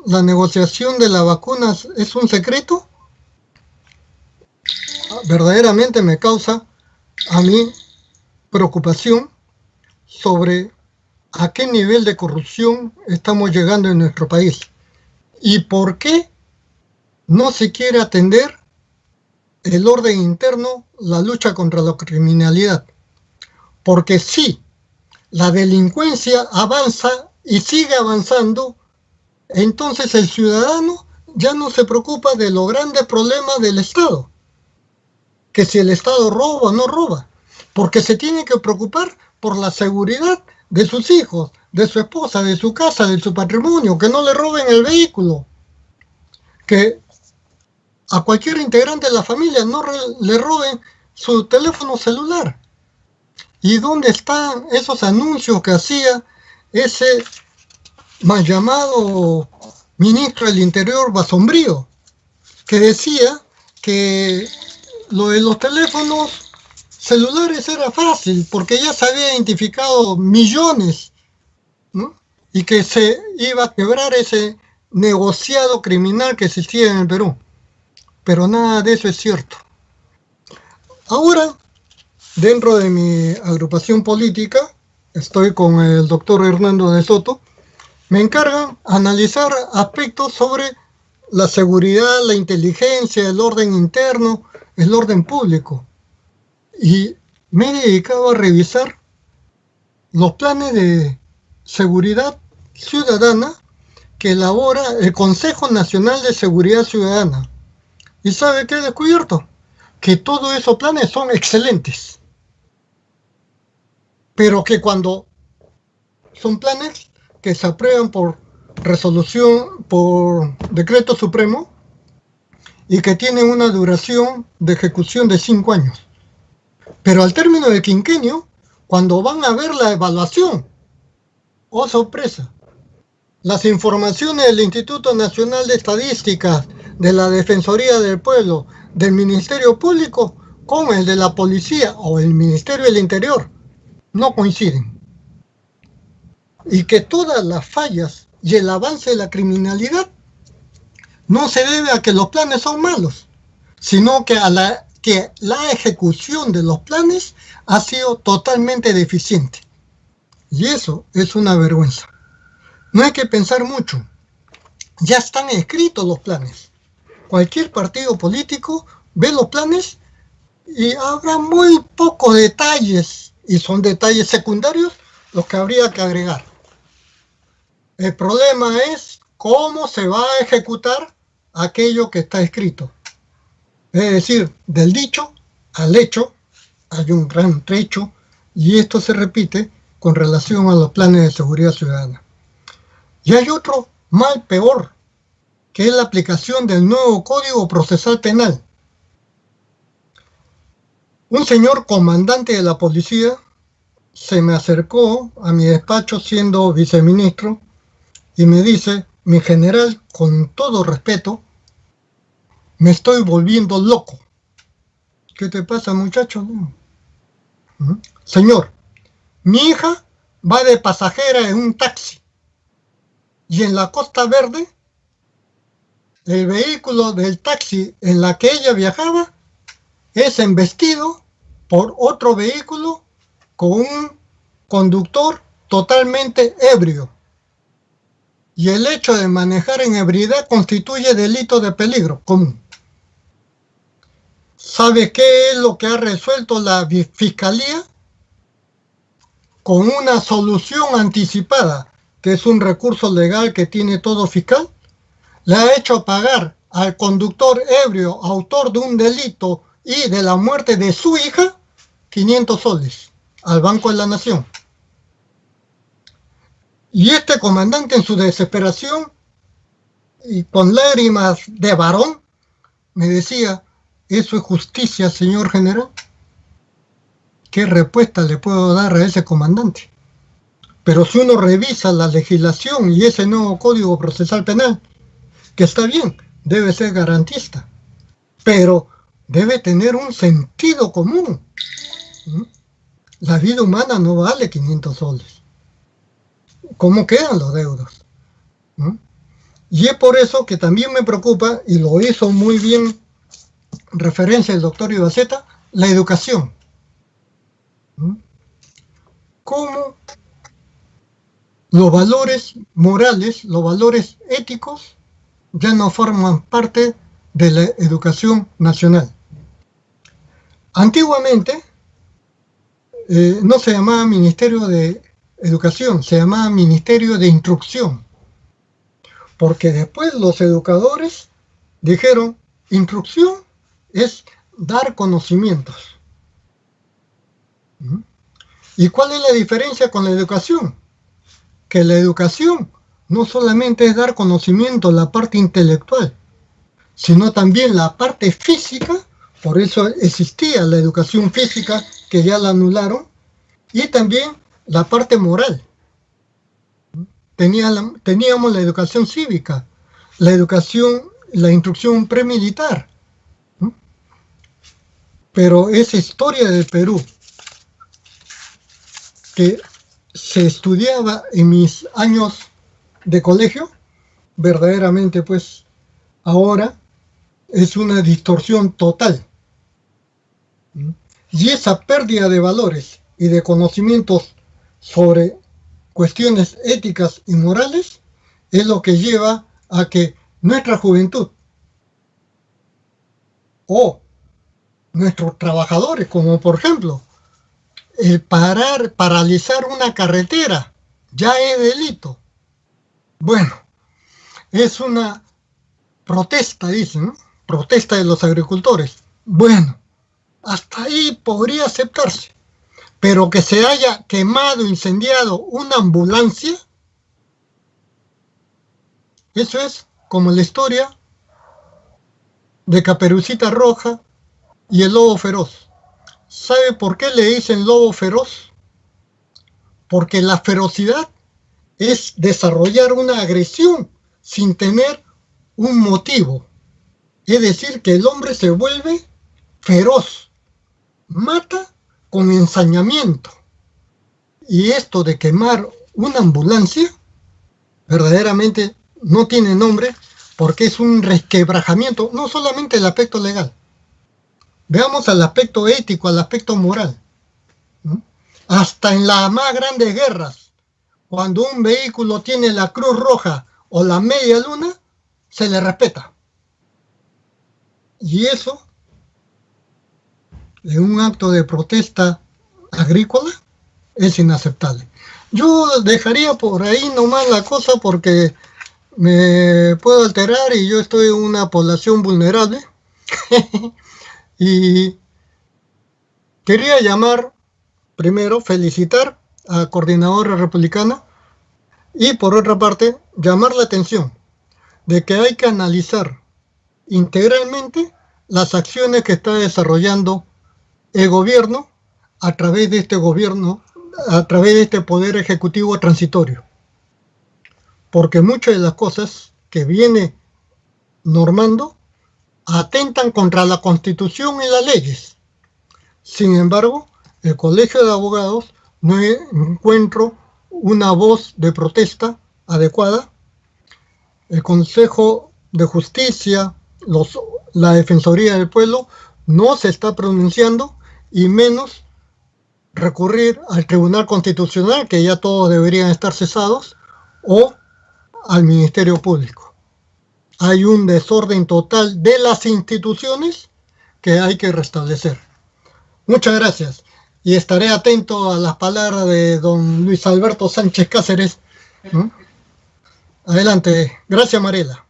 la negociación de las vacunas es un secreto, verdaderamente me causa a mí preocupación sobre a qué nivel de corrupción estamos llegando en nuestro país. ¿Y por qué no se quiere atender el orden interno, la lucha contra la criminalidad? Porque si la delincuencia avanza y sigue avanzando, entonces el ciudadano ya no se preocupa de los grandes problemas del Estado, que si el Estado roba o no roba, porque se tiene que preocupar por la seguridad de sus hijos, de su esposa, de su casa, de su patrimonio, que no le roben el vehículo, que a cualquier integrante de la familia no le roben su teléfono celular. ¿Y dónde están esos anuncios que hacía ese mal llamado ministro del Interior Basombrío, que decía que lo de los teléfonos celulares era fácil porque ya se había identificado millones, ¿no?, y que se iba a quebrar ese negociado criminal que existía en el Perú? Pero nada de eso es cierto. Ahora, dentro de mi agrupación política, estoy con el doctor Hernando de Soto, me encargan analizar aspectos sobre la seguridad, la inteligencia, el orden interno, el orden público. Y me he dedicado a revisar los planes de seguridad ciudadana que elabora el Consejo Nacional de Seguridad Ciudadana. ¿Y sabe qué he descubierto? Que todos esos planes son excelentes, pero que cuando son planes que se aprueban por resolución, por decreto supremo, y que tienen una duración de ejecución de 5 años. Pero al término del quinquenio, cuando van a ver la evaluación, ¡oh sorpresa!, las informaciones del Instituto Nacional de Estadística, de la Defensoría del Pueblo, del Ministerio Público, con el de la Policía o el Ministerio del Interior, no coinciden. Y que todas las fallas y el avance de la criminalidad no se debe a que los planes son malos, sino que a la que la ejecución de los planes ha sido totalmente deficiente. Y eso es una vergüenza. No hay que pensar mucho. Ya están escritos los planes. Cualquier partido político ve los planes y habrá muy pocos detalles, y son detalles secundarios los que habría que agregar. El problema es cómo se va a ejecutar aquello que está escrito. Es decir, del dicho al hecho hay un gran trecho, y esto se repite con relación a los planes de seguridad ciudadana. Y hay otro mal peor, que es la aplicación del nuevo Código Procesal Penal. Un señor comandante de la policía se me acercó a mi despacho siendo viceministro y me dice: mi general, con todo respeto, me estoy volviendo loco. ¿Qué te pasa, muchacho? Señor, mi hija va de pasajera en un taxi y en la Costa Verde el vehículo del taxi en la que ella viajaba es embestido por otro vehículo con un conductor totalmente ebrio. Y el hecho de manejar en ebriedad constituye delito de peligro común. ¿Sabe qué es lo que ha resuelto la Fiscalía? Con una solución anticipada, que es un recurso legal que tiene todo fiscal, le ha hecho pagar al conductor ebrio, autor de un delito y de la muerte de su hija, 500 soles al Banco de la Nación. Y este comandante, en su desesperación y con lágrimas de varón, me decía: ¿eso es justicia, señor general? ¿Qué respuesta le puedo dar a ese comandante? Pero si uno revisa la legislación y ese nuevo Código Procesal Penal, que está bien, debe ser garantista, pero debe tener un sentido común. La vida humana no vale 500 soles. ¿Cómo quedan los deudos? Y es por eso que también me preocupa, y lo hizo muy bien referencia el doctor Ibaceta, la educación. ¿Cómo los valores morales, los valores éticos, ya no forman parte de la educación nacional? Antiguamente no se llamaba Ministerio de Educación, se llamaba Ministerio de Instrucción, porque después los educadores dijeron: instrucción es dar conocimientos. ¿Y cuál es la diferencia con la educación? Que la educación no solamente es dar conocimiento, la parte intelectual, sino también la parte física. Por eso existía la educación física, que ya la anularon, y también la parte moral. Teníamos la educación cívica, la instrucción premilitar. Pero esa historia del Perú, que se estudiaba en mis años de colegio, verdaderamente pues ahora es una distorsión total. Y esa pérdida de valores y de conocimientos sobre cuestiones éticas y morales es lo que lleva a que nuestra juventud o nuestros trabajadores, como por ejemplo el paralizar una carretera, ya es delito. Bueno, es una protesta, dicen, ¿no? Protesta de los agricultores. Bueno, hasta ahí podría aceptarse, pero que se haya quemado, incendiado una ambulancia, eso es como la historia de Caperucita Roja y el lobo feroz. ¿Sabe por qué le dicen lobo feroz? Porque la ferocidad es desarrollar una agresión sin tener un motivo. Es decir, que el hombre se vuelve feroz, mata con ensañamiento. Y esto de quemar una ambulancia verdaderamente no tiene nombre, porque es un resquebrajamiento, no solamente el aspecto legal, Veamos al aspecto ético, al aspecto moral. ¿No? Hasta en las más grandes guerras, cuando un vehículo tiene la Cruz Roja o la media luna, se le respeta. Y eso, en un acto de protesta agrícola, es inaceptable. Yo dejaría por ahí nomás la cosa porque me puedo alterar y yo estoy en una población vulnerable. Y quería llamar, primero, felicitar a la coordinadora republicana y, por otra parte, llamar la atención de que hay que analizar integralmente las acciones que está desarrollando el gobierno a través de este poder ejecutivo transitorio. Porque muchas de las cosas que viene normando atentan contra la Constitución y las leyes. Sin embargo, el Colegio de Abogados no encuentra una voz de protesta adecuada. El Consejo de Justicia, la Defensoría del Pueblo no se está pronunciando, y menos recurrir al Tribunal Constitucional, que ya todos deberían estar cesados, o al Ministerio Público. Hay un desorden total de las instituciones que hay que restablecer. Muchas gracias. Y estaré atento a las palabras de don Luis Alberto Sánchez Cáceres. Adelante. Gracias, Mariela.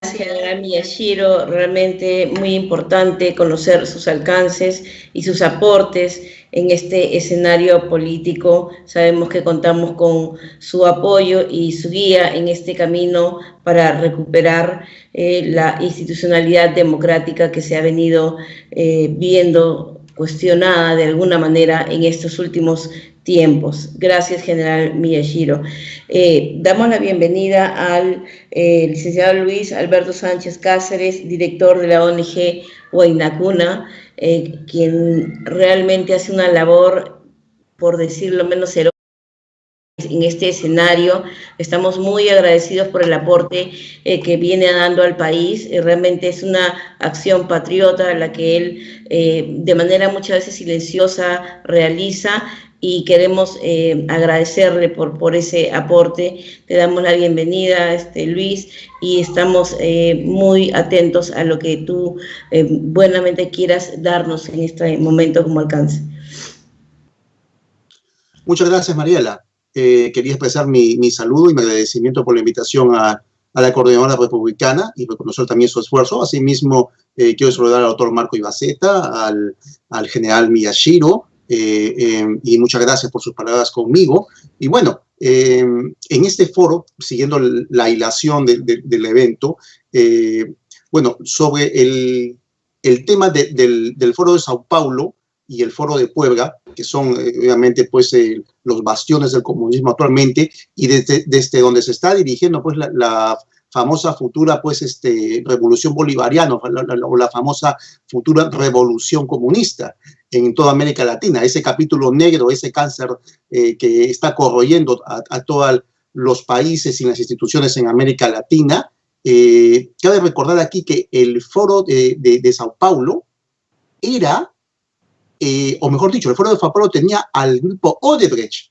Gracias, Miyashiro. Realmente muy importante conocer sus alcances y sus aportes en este escenario político. Sabemos que contamos con su apoyo y su guía en este camino para recuperar la institucionalidad democrática que se ha venido viendo cuestionada de alguna manera en estos últimos tiempos. Gracias, general Miyashiro. Damos la bienvenida al licenciado Luis Alberto Sánchez Cáceres, director de la ONG Huayna Cuna, quien realmente hace una labor, por decirlo menos, heroica en este escenario. Estamos muy agradecidos por el aporte que viene dando al país. Realmente es una acción patriota la que él de manera muchas veces silenciosa realiza, y queremos agradecerle por ese aporte. Te damos la bienvenida, Luis, y estamos muy atentos a lo que tú buenamente quieras darnos en este momento como alcance. Muchas gracias, Mariela. Quería expresar mi saludo y mi agradecimiento por la invitación a la coordinadora republicana y reconocer también su esfuerzo. Asimismo, quiero saludar al doctor Marco Ibaceta, al general Miyashiro, y muchas gracias por sus palabras conmigo. Y bueno, en este foro, siguiendo la hilación del evento, bueno, sobre el tema del foro de Sao Paulo y el foro de Puebla, que son obviamente pues los bastiones del comunismo actualmente, y desde donde se está dirigiendo pues la famosa futura pues revolución bolivariana, o la famosa futura revolución comunista en toda América Latina, ese capítulo negro, ese cáncer que está corroyendo a todos los países y las instituciones en América Latina. Cabe recordar aquí que el foro de Sao Paulo era, o mejor dicho, el foro de Sao Paulo tenía al grupo Odebrecht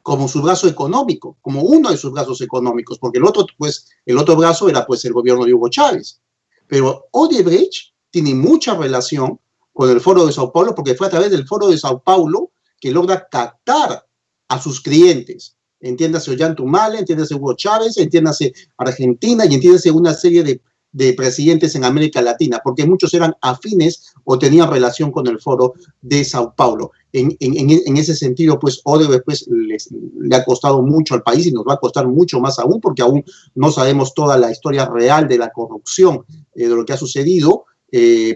como su brazo económico, como uno de sus brazos económicos, porque el otro brazo era pues el gobierno de Hugo Chávez. Pero Odebrecht tiene mucha relación con el foro de Sao Paulo, porque fue a través del foro de Sao Paulo que logra captar a sus clientes. Entiéndase Ollanta-Humala, entiéndase Hugo Chávez, entiéndase Argentina y entiéndase una serie de presidentes en América Latina, porque muchos eran afines o tenían relación con el foro de Sao Paulo. En ese sentido, pues Odebrecht pues, le ha costado mucho al país y nos va a costar mucho más aún, porque aún no sabemos toda la historia real de la corrupción, de lo que ha sucedido,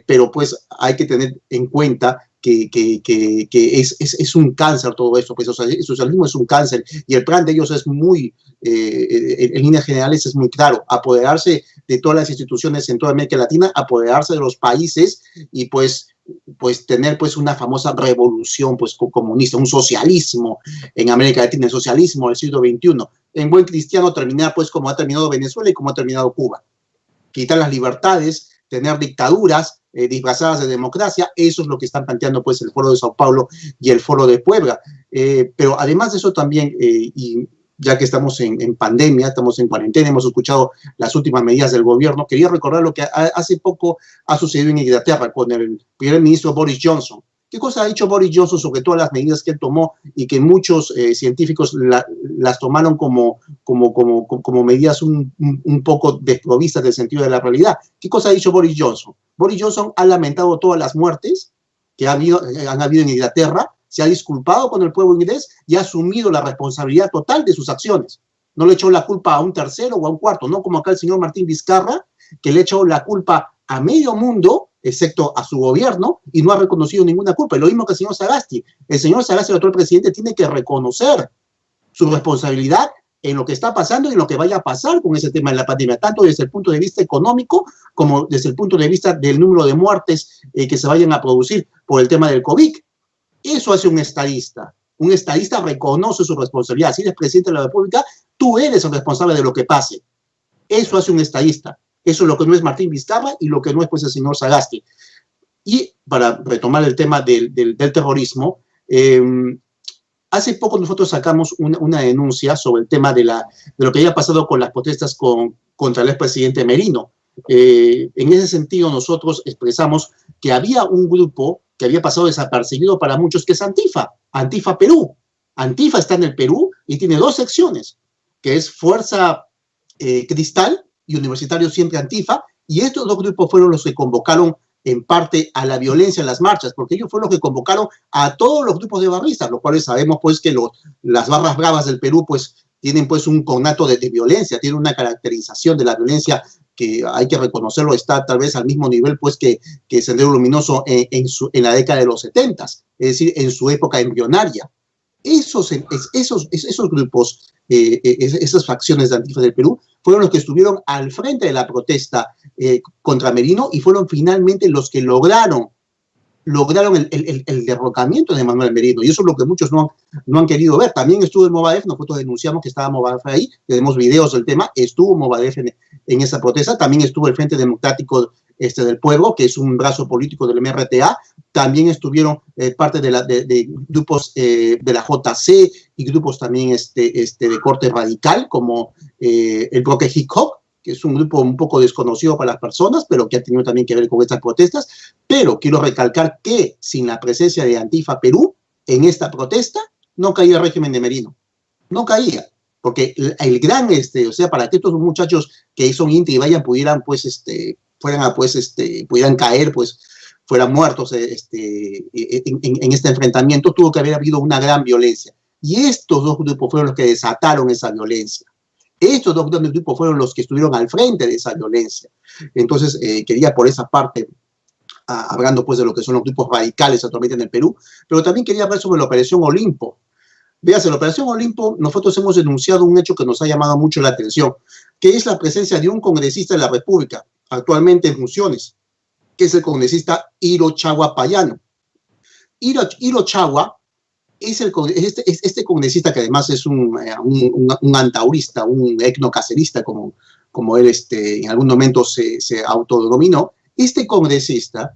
pero pues hay que tener en cuenta que es un cáncer todo esto, pues el socialismo es un cáncer y el plan de ellos es muy, en líneas generales es muy claro: apoderarse de todas las instituciones en toda América Latina, apoderarse de los países y pues tener pues una famosa revolución pues comunista, un socialismo en América Latina, el socialismo del siglo XXI, en buen cristiano terminar pues como ha terminado Venezuela y como ha terminado Cuba, quitar las libertades, tener dictaduras, disfrazadas de democracia. Eso es lo que están planteando pues el Foro de Sao Paulo y el Foro de Puebla. Pero además de eso también, y ya que estamos en pandemia, estamos en cuarentena, hemos escuchado las últimas medidas del gobierno, quería recordar lo que hace poco ha sucedido en Inglaterra con el primer ministro Boris Johnson. ¿Qué cosa ha dicho Boris Johnson sobre todas las medidas que él tomó y que muchos científicos las tomaron como medidas un poco desprovistas del sentido de la realidad? ¿Qué cosa ha dicho Boris Johnson? Boris Johnson ha lamentado todas las muertes que han habido en Inglaterra, se ha disculpado con el pueblo inglés y ha asumido la responsabilidad total de sus acciones. No le echó la culpa a un tercero o a un cuarto, no como acá el señor Martín Vizcarra, que le echó la culpa a medio mundo, excepto a su gobierno, y no ha reconocido ninguna culpa. Y lo mismo que el señor Sagasti. El señor Sagasti, el actual presidente, tiene que reconocer su responsabilidad en lo que está pasando y en lo que vaya a pasar con ese tema de la pandemia, tanto desde el punto de vista económico como desde el punto de vista del número de muertes que se vayan a producir por el tema del COVID. Eso hace un estadista. Un estadista reconoce su responsabilidad. Si eres presidente de la República, tú eres el responsable de lo que pase. Eso hace un estadista. Eso es lo que no es Martín Vizcarra y lo que no es pues el señor Sagasti. Y para retomar el tema del terrorismo, hace poco nosotros sacamos una denuncia sobre el tema de lo que había pasado con las protestas contra el expresidente Merino. En ese sentido, nosotros expresamos que había un grupo que había pasado desapercibido para muchos, que es Antifa, Antifa Perú. Antifa está en el Perú y tiene dos secciones, que es Fuerza Cristal y Universitario Siempre Antifa, y estos dos grupos fueron los que convocaron en parte a la violencia en las marchas, porque ellos fueron los que convocaron a todos los grupos de barristas, los cuales sabemos pues que las barras bravas del Perú pues tienen pues un conato de violencia, tienen una caracterización de la violencia que hay que reconocerlo, está tal vez al mismo nivel pues que Sendero Luminoso en la década de los 70, es decir, en su época embrionaria. Esos grupos, esas facciones de Antifa del Perú, fueron los que estuvieron al frente de la protesta contra Merino y fueron finalmente los que lograron el derrocamiento de Manuel Merino, y eso es lo que muchos no han querido ver. También estuvo el Movadef, nosotros denunciamos que estaba Movadef ahí, tenemos videos del tema, estuvo Movadef en esa protesta, también estuvo el Frente Democrático del Pueblo, que es un brazo político del MRTA, también estuvieron parte de grupos de la JC y grupos también de corte radical, como el bloque Hip Hop, que es un grupo un poco desconocido para las personas, pero que ha tenido también que ver con estas protestas. Pero quiero recalcar que sin la presencia de Antifa Perú en esta protesta, no caía el régimen de Merino. No caía. Porque el gran, o sea, para que estos muchachos que son Inti y vayan pudieran, pues, pudieran caer, pues, fueran muertos en este enfrentamiento, tuvo que haber habido una gran violencia. Y estos dos grupos fueron los que desataron esa violencia. Estos dos grandes grupos fueron los que estuvieron al frente de esa violencia. Entonces, quería por esa parte, hablando pues de lo que son los grupos radicales actualmente en el Perú, pero también quería hablar sobre la Operación Olimpo. Véase, la Operación Olimpo, nosotros hemos denunciado un hecho que nos ha llamado mucho la atención, que es la presencia de un congresista de la República, actualmente en funciones, que es el congresista Hiro Chagua Payano. Hiro Chagua es este congresista que además es un antaurista, un etnocacerista, como él en algún momento se autodenominó. Este congresista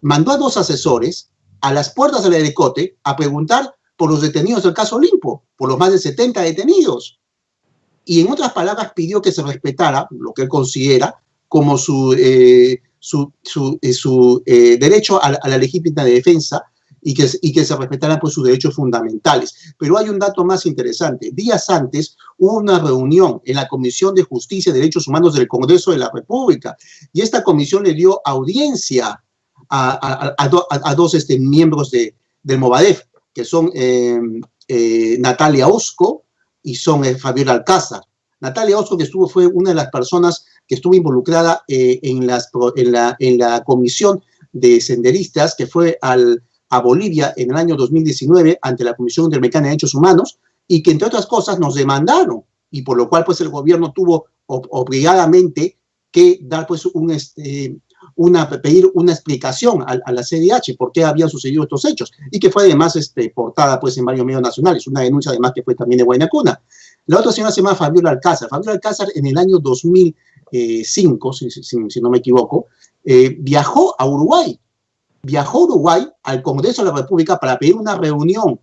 mandó a dos asesores a las puertas del Herecote a preguntar por los detenidos del caso Olimpo, por los más de 70 detenidos. Y en otras palabras pidió que se respetara lo que él considera como su derecho a la legítima defensa, y que se respetaran pues sus derechos fundamentales. Pero hay un dato más interesante. Días antes hubo una reunión en la Comisión de Justicia y Derechos Humanos del Congreso de la República, y esta comisión le dio audiencia a dos miembros del Movadef, que son Natalia Osco y son Fabiola Alcázar. Natalia Osco, que fue una de las personas que estuvo involucrada en la comisión de senderistas que fue a Bolivia en el año 2019 ante la Comisión Interamericana de Derechos Humanos, y que entre otras cosas nos demandaron, y por lo cual pues el gobierno tuvo obligadamente que dar pues pedir una explicación a la CIDH por qué habían sucedido estos hechos, y que fue además portada pues en varios medios nacionales, una denuncia además que fue también de Huayna Cuna. La otra señora se llama Fabiola Alcázar. Fabiola Alcázar en el año 2005, si no me equivoco, viajó a Uruguay al Congreso de la República para pedir una reunión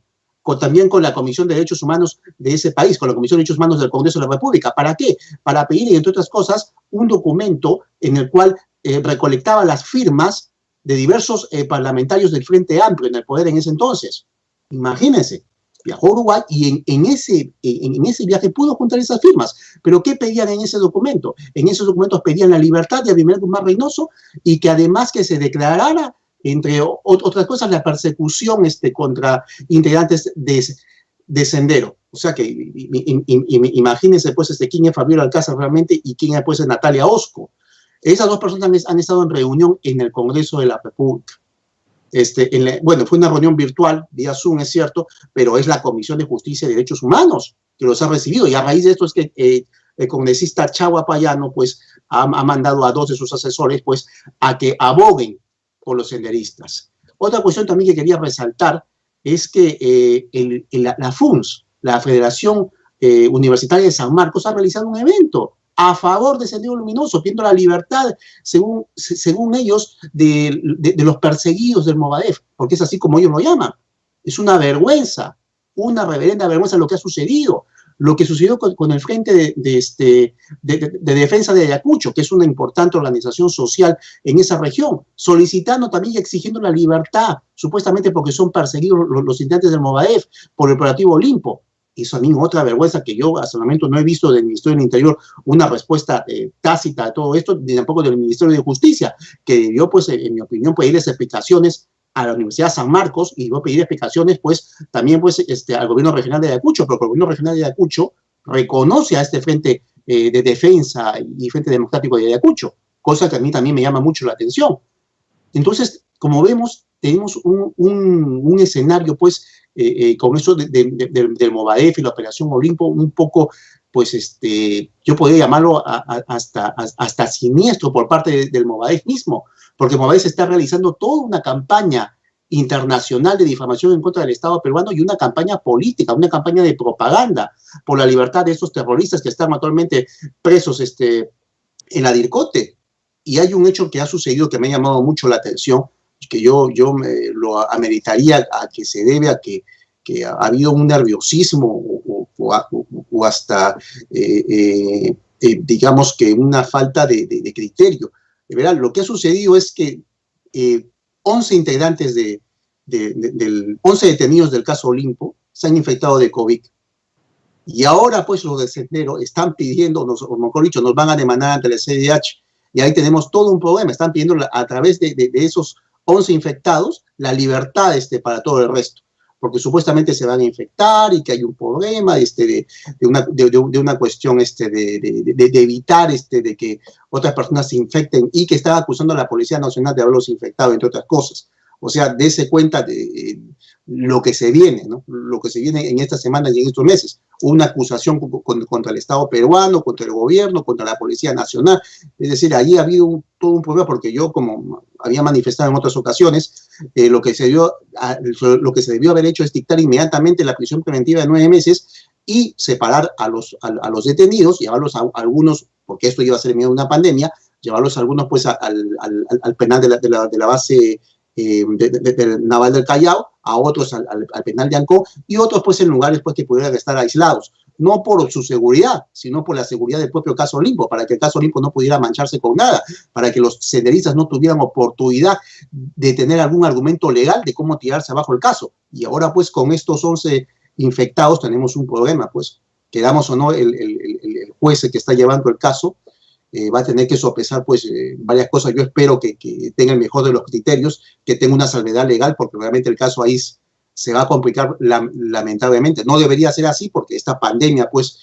también con la Comisión de Derechos Humanos de ese país, con la Comisión de Derechos Humanos del Congreso de la República. ¿Para qué? Para pedir, entre otras cosas, un documento en el cual recolectaba las firmas de diversos parlamentarios del Frente Amplio en el poder en ese entonces. Imagínense, viajó a Uruguay y en ese viaje pudo juntar esas firmas. ¿Pero qué pedían en ese documento? En esos documentos pedían la libertad de Abimael Guzmán Reynoso y que además que se declarara, entre otras cosas, la persecución contra integrantes de Sendero. O sea que imagínense pues quién es Fabiola Alcázar realmente y quién es pues Natalia Osco. Esas dos personas han estado en reunión en el Congreso de la República. Bueno, fue una reunión virtual, vía Zoom, es cierto, pero es la Comisión de Justicia y Derechos Humanos que los ha recibido, y a raíz de esto es que el congresista Chagua Payano pues ha mandado a 2 de sus asesores pues a que aboguen por los senderistas. Otra cuestión también que quería resaltar es que la FUNS, la Federación Universitaria de San Marcos, ha realizado un evento a favor de Sendero Luminoso, pidiendo la libertad, según ellos, de los perseguidos del Movadef, porque es así como ellos lo llaman. Es una vergüenza, una reverenda vergüenza lo que ha sucedido. Lo que sucedió con el Frente de Defensa de Ayacucho, que es una importante organización social en esa región, solicitando también y exigiendo la libertad, supuestamente porque son perseguidos los integrantes del Movadef por el Operativo Olimpo. Eso a mí otra vergüenza que yo hasta el momento no he visto del Ministerio del Interior una respuesta tácita a todo esto, ni tampoco del Ministerio de Justicia, que debió, pues, en mi opinión, pedirles explicaciones a la Universidad de San Marcos y debió pedir explicaciones, pues, también, pues, al Gobierno Regional de Ayacucho, porque el Gobierno Regional de Ayacucho reconoce a este Frente de Defensa y Frente Democrático de Ayacucho, cosa que a mí también me llama mucho la atención. Entonces, como vemos, tenemos un escenario, pues, con eso del Movadef y la Operación Olimpo, un poco, pues, yo podría llamarlo hasta siniestro por parte del Movadef mismo, porque Movadef está realizando toda una campaña internacional de difamación en contra del Estado peruano y una campaña política, una campaña de propaganda por la libertad de esos terroristas que están actualmente presos en la DIRCOTE. Y hay un hecho que ha sucedido que me ha llamado mucho la atención, que yo lo ameritaría a que se debe a que ha habido un nerviosismo o hasta, digamos que una falta de criterio. Verán, lo que ha sucedido es que 11 integrantes 11 detenidos del caso Olimpo se han infectado de COVID. Y ahora, pues, los de Sendero están pidiendo, o mejor dicho, nos van a demandar ante el CIDH, y ahí tenemos todo un problema. Están pidiendo a través de esos 11 infectados la libertad para todo el resto, porque supuestamente se van a infectar y que hay un problema de una cuestión de evitar de que otras personas se infecten, y que están acusando a la Policía Nacional de haberlos infectado, entre otras cosas. O sea, dése cuenta de lo que se viene, ¿no? Lo que se viene en estas semanas y en estos meses. Una acusación contra el Estado peruano, contra el gobierno, contra la Policía Nacional. Es decir, allí ha habido todo un problema, porque yo, como había manifestado en otras ocasiones, lo que se debió haber hecho es dictar inmediatamente la prisión preventiva de 9 meses y separar a los detenidos, llevarlos a algunos, porque esto iba a ser en medio de una pandemia, llevarlos a algunos pues al penal de la base del Naval del Callao, a otros al penal de Ancón, y otros pues en lugares pues que pudieran estar aislados, no por su seguridad, sino por la seguridad del propio caso Olimpo, para que el caso Olimpo no pudiera mancharse con nada, para que los senderistas no tuvieran oportunidad de tener algún argumento legal de cómo tirarse abajo el caso. Y ahora pues con estos 11 infectados tenemos un problema, pues, queramos o no, el juez que está llevando el caso va a tener que sopesar pues varias cosas. Yo espero que tenga el mejor de los criterios, que tenga una salvedad legal, porque realmente el caso ahí se va a complicar lamentablemente. No debería ser así, porque esta pandemia pues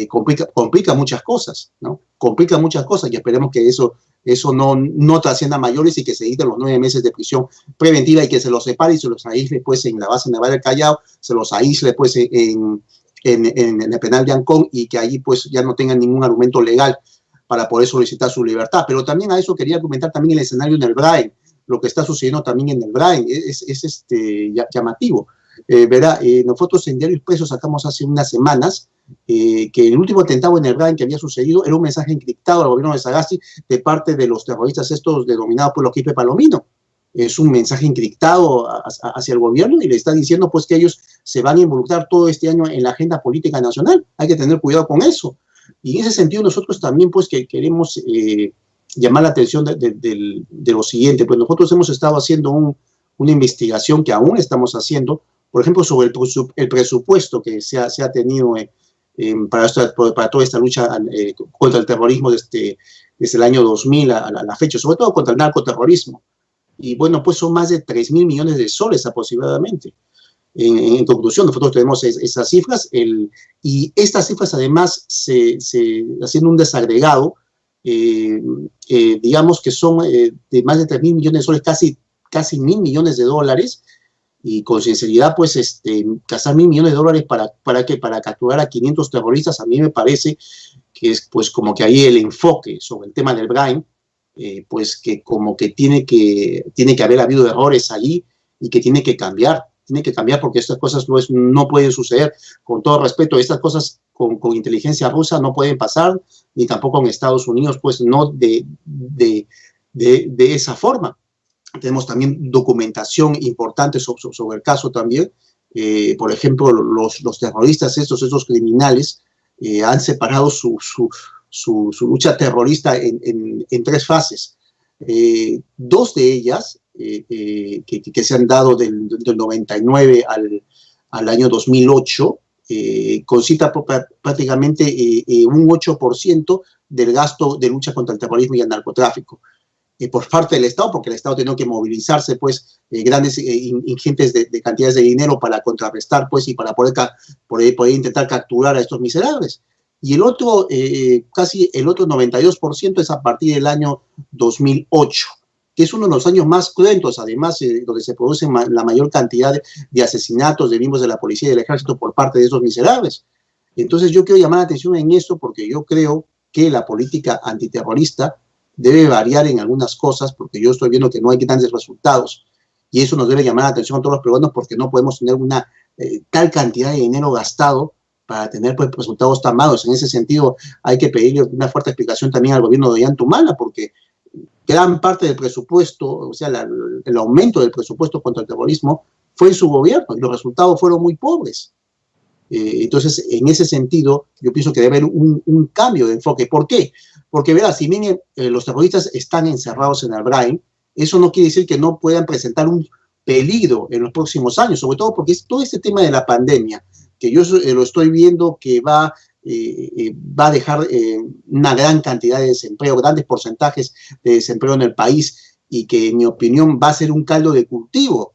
complica muchas cosas, ¿no? Complica muchas cosas, y esperemos que eso no trascienda a mayores y que se eviten los 9 meses de prisión preventiva, y que se los separe y se los aísle pues en la base naval del Callao, se los aísle pues en el penal de Ancón, y que allí pues ya no tengan ningún argumento legal para poder solicitar su libertad. Pero también a eso quería comentar también el escenario en el Brain, lo que está sucediendo también en el Brain, es llamativo. Verá, nosotros en Diario Expreso sacamos hace unas semanas que el último atentado en el Brain que había sucedido era un mensaje encriptado al gobierno de Sagasti de parte de los terroristas estos denominados por los Quipe Palomino. Es un mensaje encriptado hacia el gobierno y le está diciendo pues que ellos se van a involucrar todo este año en la agenda política nacional. Hay que tener cuidado con eso. Y en ese sentido nosotros también pues que queremos llamar la atención de lo siguiente. Pues nosotros hemos estado haciendo una investigación que aún estamos haciendo, por ejemplo, sobre el presupuesto que se ha tenido para toda esta lucha contra el terrorismo desde el año 2000 a la fecha, sobre todo contra el narcoterrorismo. Y bueno, pues son más de 3.000 millones de soles aproximadamente. En conclusión, nosotros tenemos esas cifras, y estas cifras además, haciendo un desagregado, digamos que son de más de 3.000 millones de soles, casi 1.000 millones de dólares, y con sinceridad, pues, gastar 1.000 millones de dólares para capturar a 500 terroristas, a mí me parece que es pues como que ahí el enfoque sobre el tema del Brain, pues que como que tiene que haber habido errores allí y que tiene que cambiar porque estas cosas no pueden suceder. Con todo respeto, estas cosas con inteligencia rusa no pueden pasar, ni tampoco en Estados Unidos, pues no de esa forma. Tenemos también documentación importante sobre el caso también. Por ejemplo, los terroristas, estos criminales, han separado su lucha terrorista en 3 fases. 2 de ellas, que se han dado del 99 al año 2008, concita prácticamente un 8% del gasto de lucha contra el terrorismo y el narcotráfico. Por parte del Estado, porque el Estado tiene que movilizarse, pues, grandes, ingentes de cantidades de dinero para contrarrestar, pues, y para poder intentar capturar a estos miserables. Y el otro, casi el otro 92% es a partir del año 2008, que es uno de los años más cruentos, además, donde se producen la mayor cantidad de asesinatos de miembros de la policía y del ejército por parte de esos miserables. Entonces yo quiero llamar la atención en esto porque yo creo que la política antiterrorista debe variar en algunas cosas, porque yo estoy viendo que no hay grandes resultados, y eso nos debe llamar la atención a todos los peruanos, porque no podemos tener una tal cantidad de dinero gastado para tener pues, resultados tan malos. En ese sentido, hay que pedirle una fuerte explicación también al gobierno de Ollanta, porque gran parte del presupuesto, o sea, el aumento del presupuesto contra el terrorismo fue en su gobierno, y los resultados fueron muy pobres. Entonces, en ese sentido, yo pienso que debe haber un cambio de enfoque. ¿Por qué? Porque, verás, si bien los terroristas están encerrados en el Brain, eso no quiere decir que no puedan presentar un peligro en los próximos años, sobre todo porque es todo este tema de la pandemia, que yo lo estoy viendo que va a dejar una gran cantidad de desempleo, grandes porcentajes de desempleo en el país, y que, en mi opinión, va a ser un caldo de cultivo,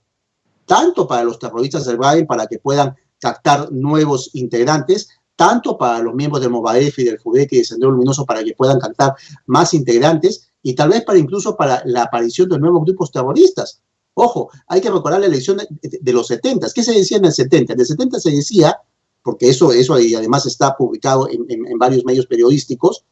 tanto para los terroristas del Brain, para que puedan captar nuevos integrantes, tanto para los miembros del Movadef y del FUDEC y de Sendero Luminoso, para que puedan captar más integrantes, y tal vez incluso para la aparición de nuevos grupos terroristas. Ojo, hay que recordar la elección de los 70. ¿Qué se decía en el 70? En el 70 se decía, porque eso además está publicado en varios medios periodísticos,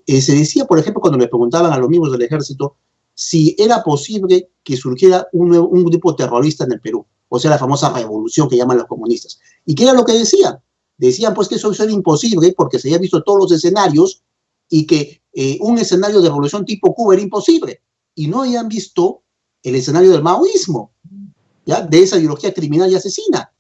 se decía, por ejemplo, cuando le preguntaban a los miembros del ejército si era posible que surgiera un grupo terrorista en el Perú, o sea, la famosa revolución que llaman los comunistas. ¿Y qué era lo que decían? Decían pues que eso era imposible porque se habían visto todos los escenarios y que un escenario de revolución tipo Cuba era imposible. Y no habían visto el escenario del maoísmo, ¿ya? De esa ideología criminal y asesina.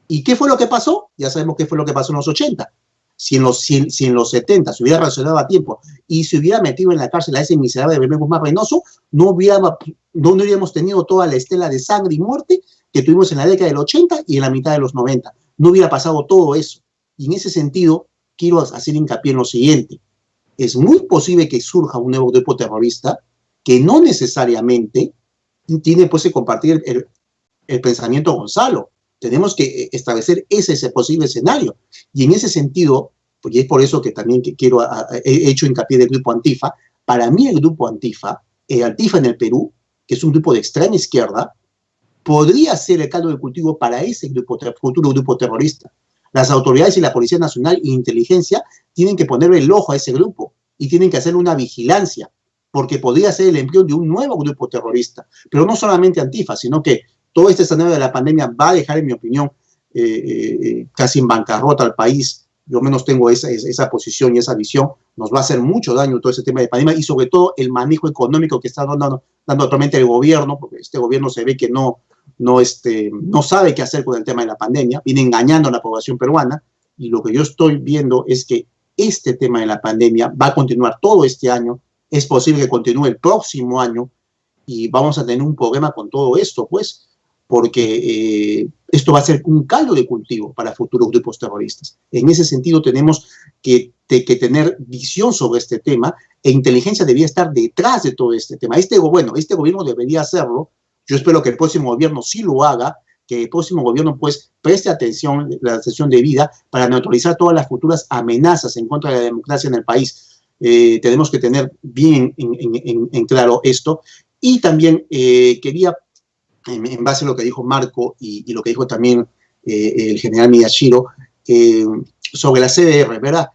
¿Y qué fue lo que pasó? Ya sabemos qué fue lo que pasó en los 80. Si en los 70 se hubiera reaccionado a tiempo y se hubiera metido en la cárcel a ese miserable de Belén Guzmán Reynoso, no hubiéramos tenido toda la estela de sangre y muerte que tuvimos en la década del 80 y en la mitad de los 90. No hubiera pasado todo eso. Y en ese sentido, quiero hacer hincapié en lo siguiente. Es muy posible que surja un nuevo grupo terrorista que no necesariamente tiene pues que compartir el pensamiento Gonzalo. Tenemos que establecer ese posible escenario. Y en ese sentido, porque es por eso que también he hecho hincapié del grupo Antifa, para mí el grupo Antifa, en el Perú, que es un grupo de extrema izquierda, podría ser el caldo de cultivo para ese futuro grupo terrorista. Las autoridades y la Policía Nacional e Inteligencia tienen que ponerle el ojo a ese grupo y tienen que hacer una vigilancia, porque podría ser el embrión de un nuevo grupo terrorista. Pero no solamente Antifa, sino que todo este escenario de la pandemia va a dejar, en mi opinión, casi en bancarrota al país. Yo menos tengo esa posición y esa visión. Nos va a hacer mucho daño todo ese tema de pandemia y sobre todo el manejo económico que está dando actualmente el gobierno, porque este gobierno se ve que no sabe qué hacer con el tema de la pandemia, viene engañando a la población peruana, y lo que yo estoy viendo es que este tema de la pandemia va a continuar todo este año, es posible que continúe el próximo año, y vamos a tener un problema con todo esto, pues, porque esto va a ser un caldo de cultivo para futuros grupos terroristas. En ese sentido tenemos que tener visión sobre este tema, e inteligencia debería estar detrás de todo este tema. Este gobierno debería hacerlo. Yo espero que el próximo gobierno sí lo haga, que el próximo gobierno pues preste atención, la atención debida, para neutralizar todas las futuras amenazas en contra de la democracia en el país. Tenemos que tener bien en claro esto. Y también quería, en base a lo que dijo Marco y lo que dijo también el general Miyashiro, sobre la CBR, ¿verdad?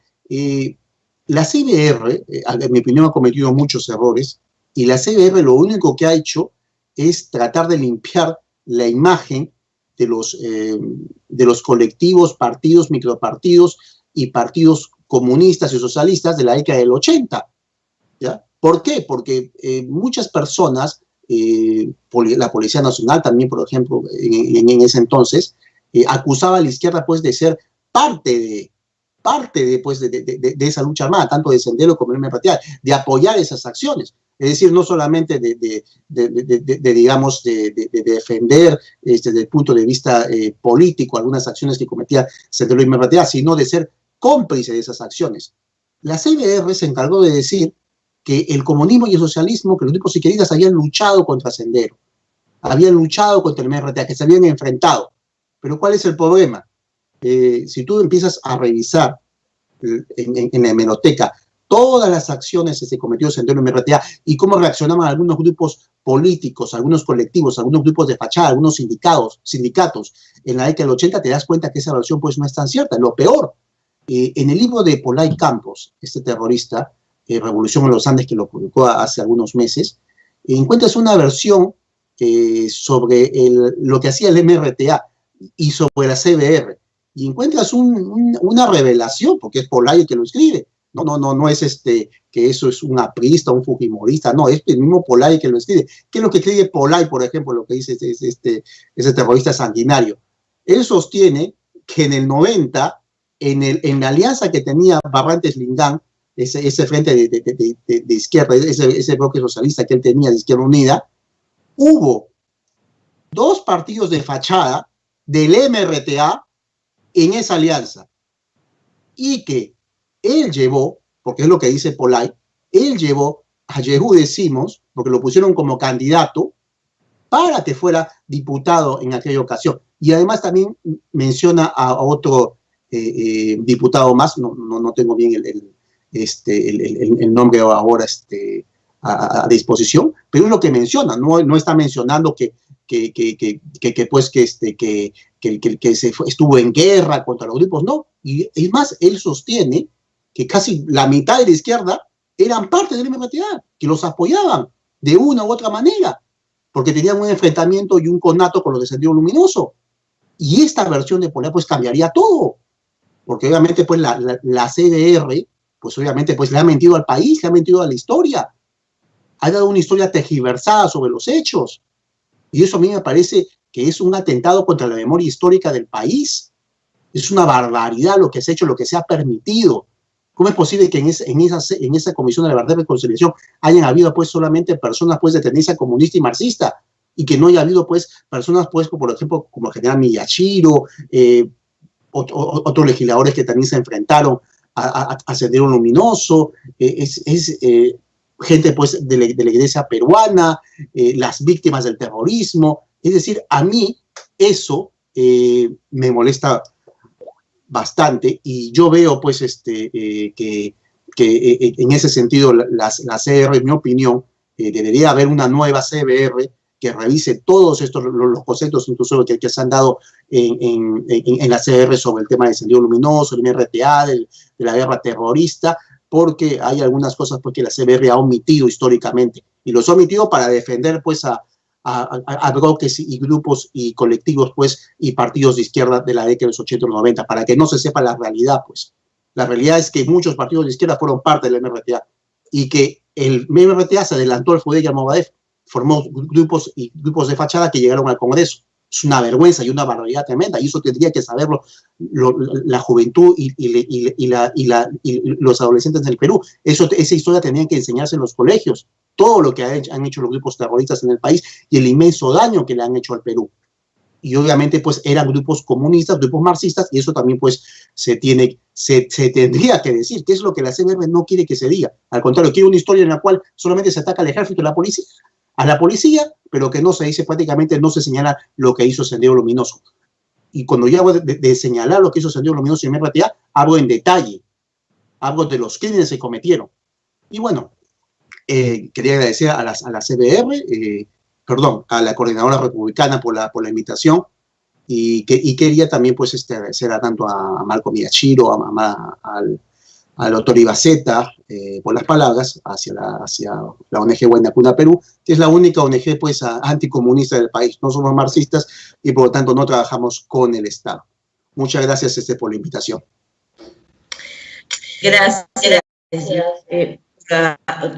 La CBR, en mi opinión, ha cometido muchos errores, y la CBR lo único que ha hecho es tratar de limpiar la imagen de los colectivos, partidos, micropartidos y partidos comunistas y socialistas de la década del 80. ¿Ya? ¿Por qué? Porque muchas personas, la Policía Nacional también, por ejemplo, en ese entonces, acusaba a la izquierda pues de ser parte de esa lucha armada, tanto de Sendero como de MRTA, de apoyar esas acciones. Es decir, no solamente de defender desde el punto de vista político algunas acciones que cometía Sendero y MRTA, sino de ser cómplice de esas acciones. La CBR se encargó de decir que el comunismo y el socialismo, que los grupos izquierdistas habían luchado contra Sendero, habían luchado contra el MRTA, que se habían enfrentado. Pero ¿cuál es el problema? Si tú empiezas a revisar en la hemeroteca todas las acciones que se cometió Sendero y MRTA y cómo reaccionaban algunos grupos políticos, algunos colectivos, algunos grupos de fachada, algunos sindicatos en la década del 80, te das cuenta que esa versión pues no es tan cierta. Lo peor, en el libro de Polay Campos, este terrorista, Revolución en los Andes, que lo publicó hace algunos meses, encuentras una versión sobre lo que hacía el MRTA y sobre la CBR, y encuentras una revelación, porque es Polay el que lo escribe. No es que eso es un aprista, un fujimorista, no, es el mismo Polay que lo escribe. ¿Qué es lo que escribe Polay, por ejemplo, lo que dice ese terrorista sanguinario? Él sostiene que en el 90, en la alianza que tenía Barrantes-Lingán, ese frente de izquierda, ese bloque socialista que él tenía de Izquierda Unida, hubo dos partidos de fachada del MRTA en esa alianza, y que él llevó, porque es lo que dice Polay, él llevó a Yehudi Simons, porque lo pusieron como candidato para que fuera diputado en aquella ocasión. Y además también menciona a otro diputado más, no tengo bien el nombre ahora a disposición, pero es lo que menciona, no está mencionando que estuvo en guerra contra los grupos, no. Y es más, él sostiene que casi la mitad de la izquierda eran parte del MRTA, que los apoyaban de una u otra manera, porque tenían un enfrentamiento y un conato con los de Sendero Luminoso. Y esta versión de Polay pues cambiaría todo, porque obviamente pues la CDR, pues obviamente pues le ha mentido al país, le ha mentido a la historia, ha dado una historia tergiversada sobre los hechos, y eso a mí me parece que es un atentado contra la memoria histórica del país. Es una barbaridad lo que se ha hecho, lo que se ha permitido. ¿Cómo es posible que en esa Comisión de la Verdad y Reconciliación hayan habido pues solamente personas pues de tendencia comunista y marxista, y que no haya habido pues personas pues por ejemplo como el general Miyashiro, otros legisladores que también se enfrentaron a Sendero Luminoso, gente pues de la iglesia peruana, las víctimas del terrorismo? Es decir, a mí eso me molesta bastante, y yo veo pues que en ese sentido la CBR, en mi opinión, debería haber una nueva CBR que revise todos estos los conceptos incluso que se han dado en la CBR sobre el tema del Sendero Luminoso, el MRTA, de la guerra terrorista, porque hay algunas cosas pues, que la CBR ha omitido históricamente, y los ha omitido para defender pues a a bloques y grupos y colectivos, pues, y partidos de izquierda de la década de los 80 y los 90, para que no se sepa la realidad, pues. La realidad es que muchos partidos de izquierda fueron parte del MRTA y que el MRTA se adelantó al Fudey Almogadef, formó grupos de fachada que llegaron al Congreso. Es una vergüenza y una barbaridad tremenda, y eso tendría que saberlo la juventud y los adolescentes del Perú. Esa historia tenían que enseñarse en los colegios, todo lo que han hecho los grupos terroristas en el país y el inmenso daño que le han hecho al Perú. Y obviamente pues eran grupos comunistas, grupos marxistas, y eso también pues se tendría que decir, que es lo que la CNR no quiere que se diga. Al contrario, quiere una historia en la cual solamente se ataca al ejército y a la policía, pero que no se dice, prácticamente no se señala lo que hizo Sendero Luminoso. Y cuando yo hablo de señalar lo que hizo Sendero Luminoso y MRTA, hablo en detalle, hablo de los crímenes que cometieron. Y bueno, quería agradecer a la CBR, a la Coordinadora Republicana por la invitación, y quería también pues agradecer tanto a Marco Miyashiro, al doctor Ibaceta, por las palabras hacia la ONG Guaynacuna Perú, que es la única ONG pues anticomunista del país. No somos marxistas y por lo tanto no trabajamos con el Estado. Muchas gracias por la invitación. Gracias.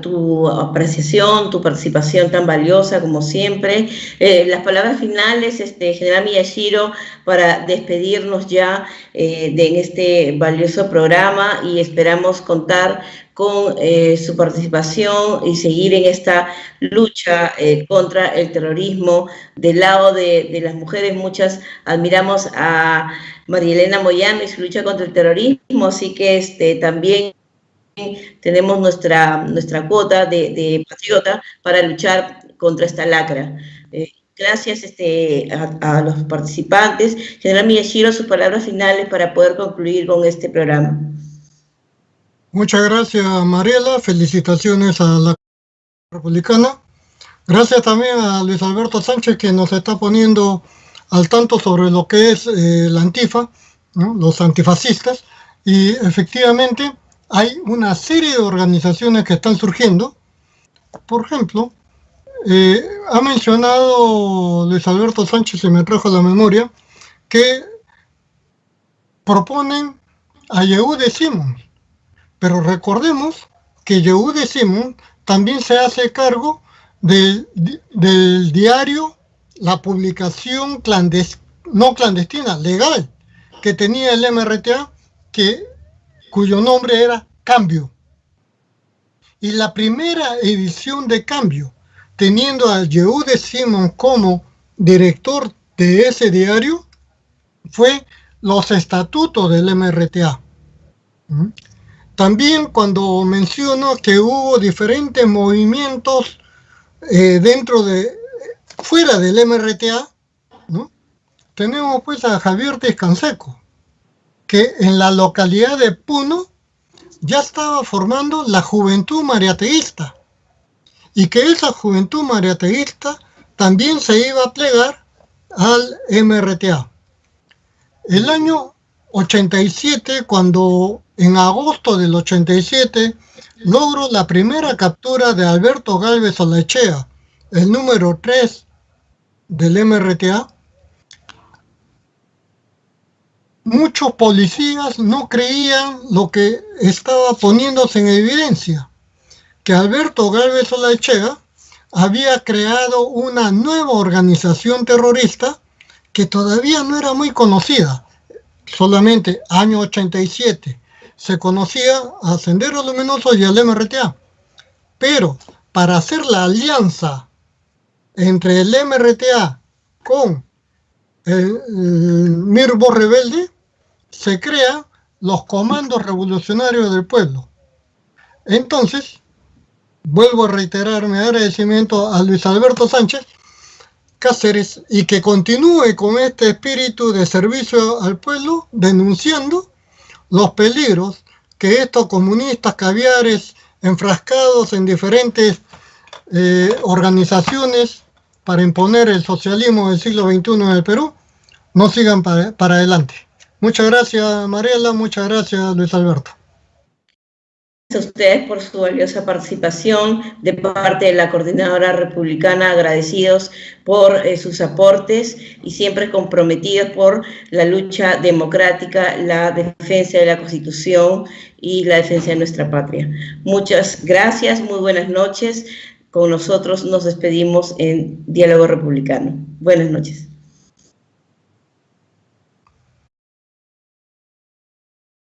Tu apreciación, tu participación tan valiosa como siempre. Las palabras finales, General Miyashiro, para despedirnos ya en este valioso programa, y esperamos contar con su participación y seguir en esta lucha contra el terrorismo del lado de las mujeres. Muchas admiramos a María Elena Moyano y su lucha contra el terrorismo, así que también tenemos nuestra cuota de patriota para luchar contra esta lacra. Gracias a los participantes. General Miyashiro, sus palabras finales para poder concluir con este programa. Muchas gracias, Mariela. Felicitaciones a la Republicana. Gracias también a Luis Alberto Sánchez, que nos está poniendo al tanto sobre lo que es la Antifa, ¿no? Los antifascistas. Y efectivamente hay una serie de organizaciones que están surgiendo. Por ejemplo, ha mencionado Luis Alberto Sánchez, y me trajo a la memoria, que proponen a Yehude Simons. Pero recordemos que Yehude Simons también se hace cargo del diario, la publicación no clandestina, legal, que tenía el MRTA, cuyo nombre era Cambio. Y la primera edición de Cambio, teniendo a Yehude Simons como director de ese diario, fue los estatutos del MRTA. También cuando menciono que hubo diferentes movimientos fuera del MRTA, ¿no? Tenemos pues a Javier Tiscanseco, que en la localidad de Puno ya estaba formando la Juventud Mariateísta, y que esa Juventud Mariateísta también se iba a plegar al MRTA. El año 87, cuando en agosto del 87 logró la primera captura de Alberto Gálvez Olaechea, el número 3 del MRTA, muchos policías no creían lo que estaba poniéndose en evidencia, que Alberto Gálvez Olaechea había creado una nueva organización terrorista que todavía no era muy conocida. Solamente año 87 se conocía a Sendero Luminoso y al MRTA. Pero para hacer la alianza entre el MRTA con el Mirbo Rebelde, se crean los Comandos Revolucionarios del Pueblo. Entonces, vuelvo a reiterar mi agradecimiento a Luis Alberto Sánchez Cáceres, y que continúe con este espíritu de servicio al pueblo, denunciando los peligros que estos comunistas caviares enfrascados en diferentes organizaciones para imponer el socialismo del siglo XXI en el Perú no sigan para adelante. Muchas gracias, Mariela. Muchas gracias, Luis Alberto. a ustedes por su valiosa participación. De parte de la Coordinadora Republicana, agradecidos por sus aportes y siempre comprometidos por la lucha democrática, la defensa de la Constitución y la defensa de nuestra patria. Muchas gracias, muy buenas noches. Con nosotros nos despedimos en Diálogo Republicano. Buenas noches.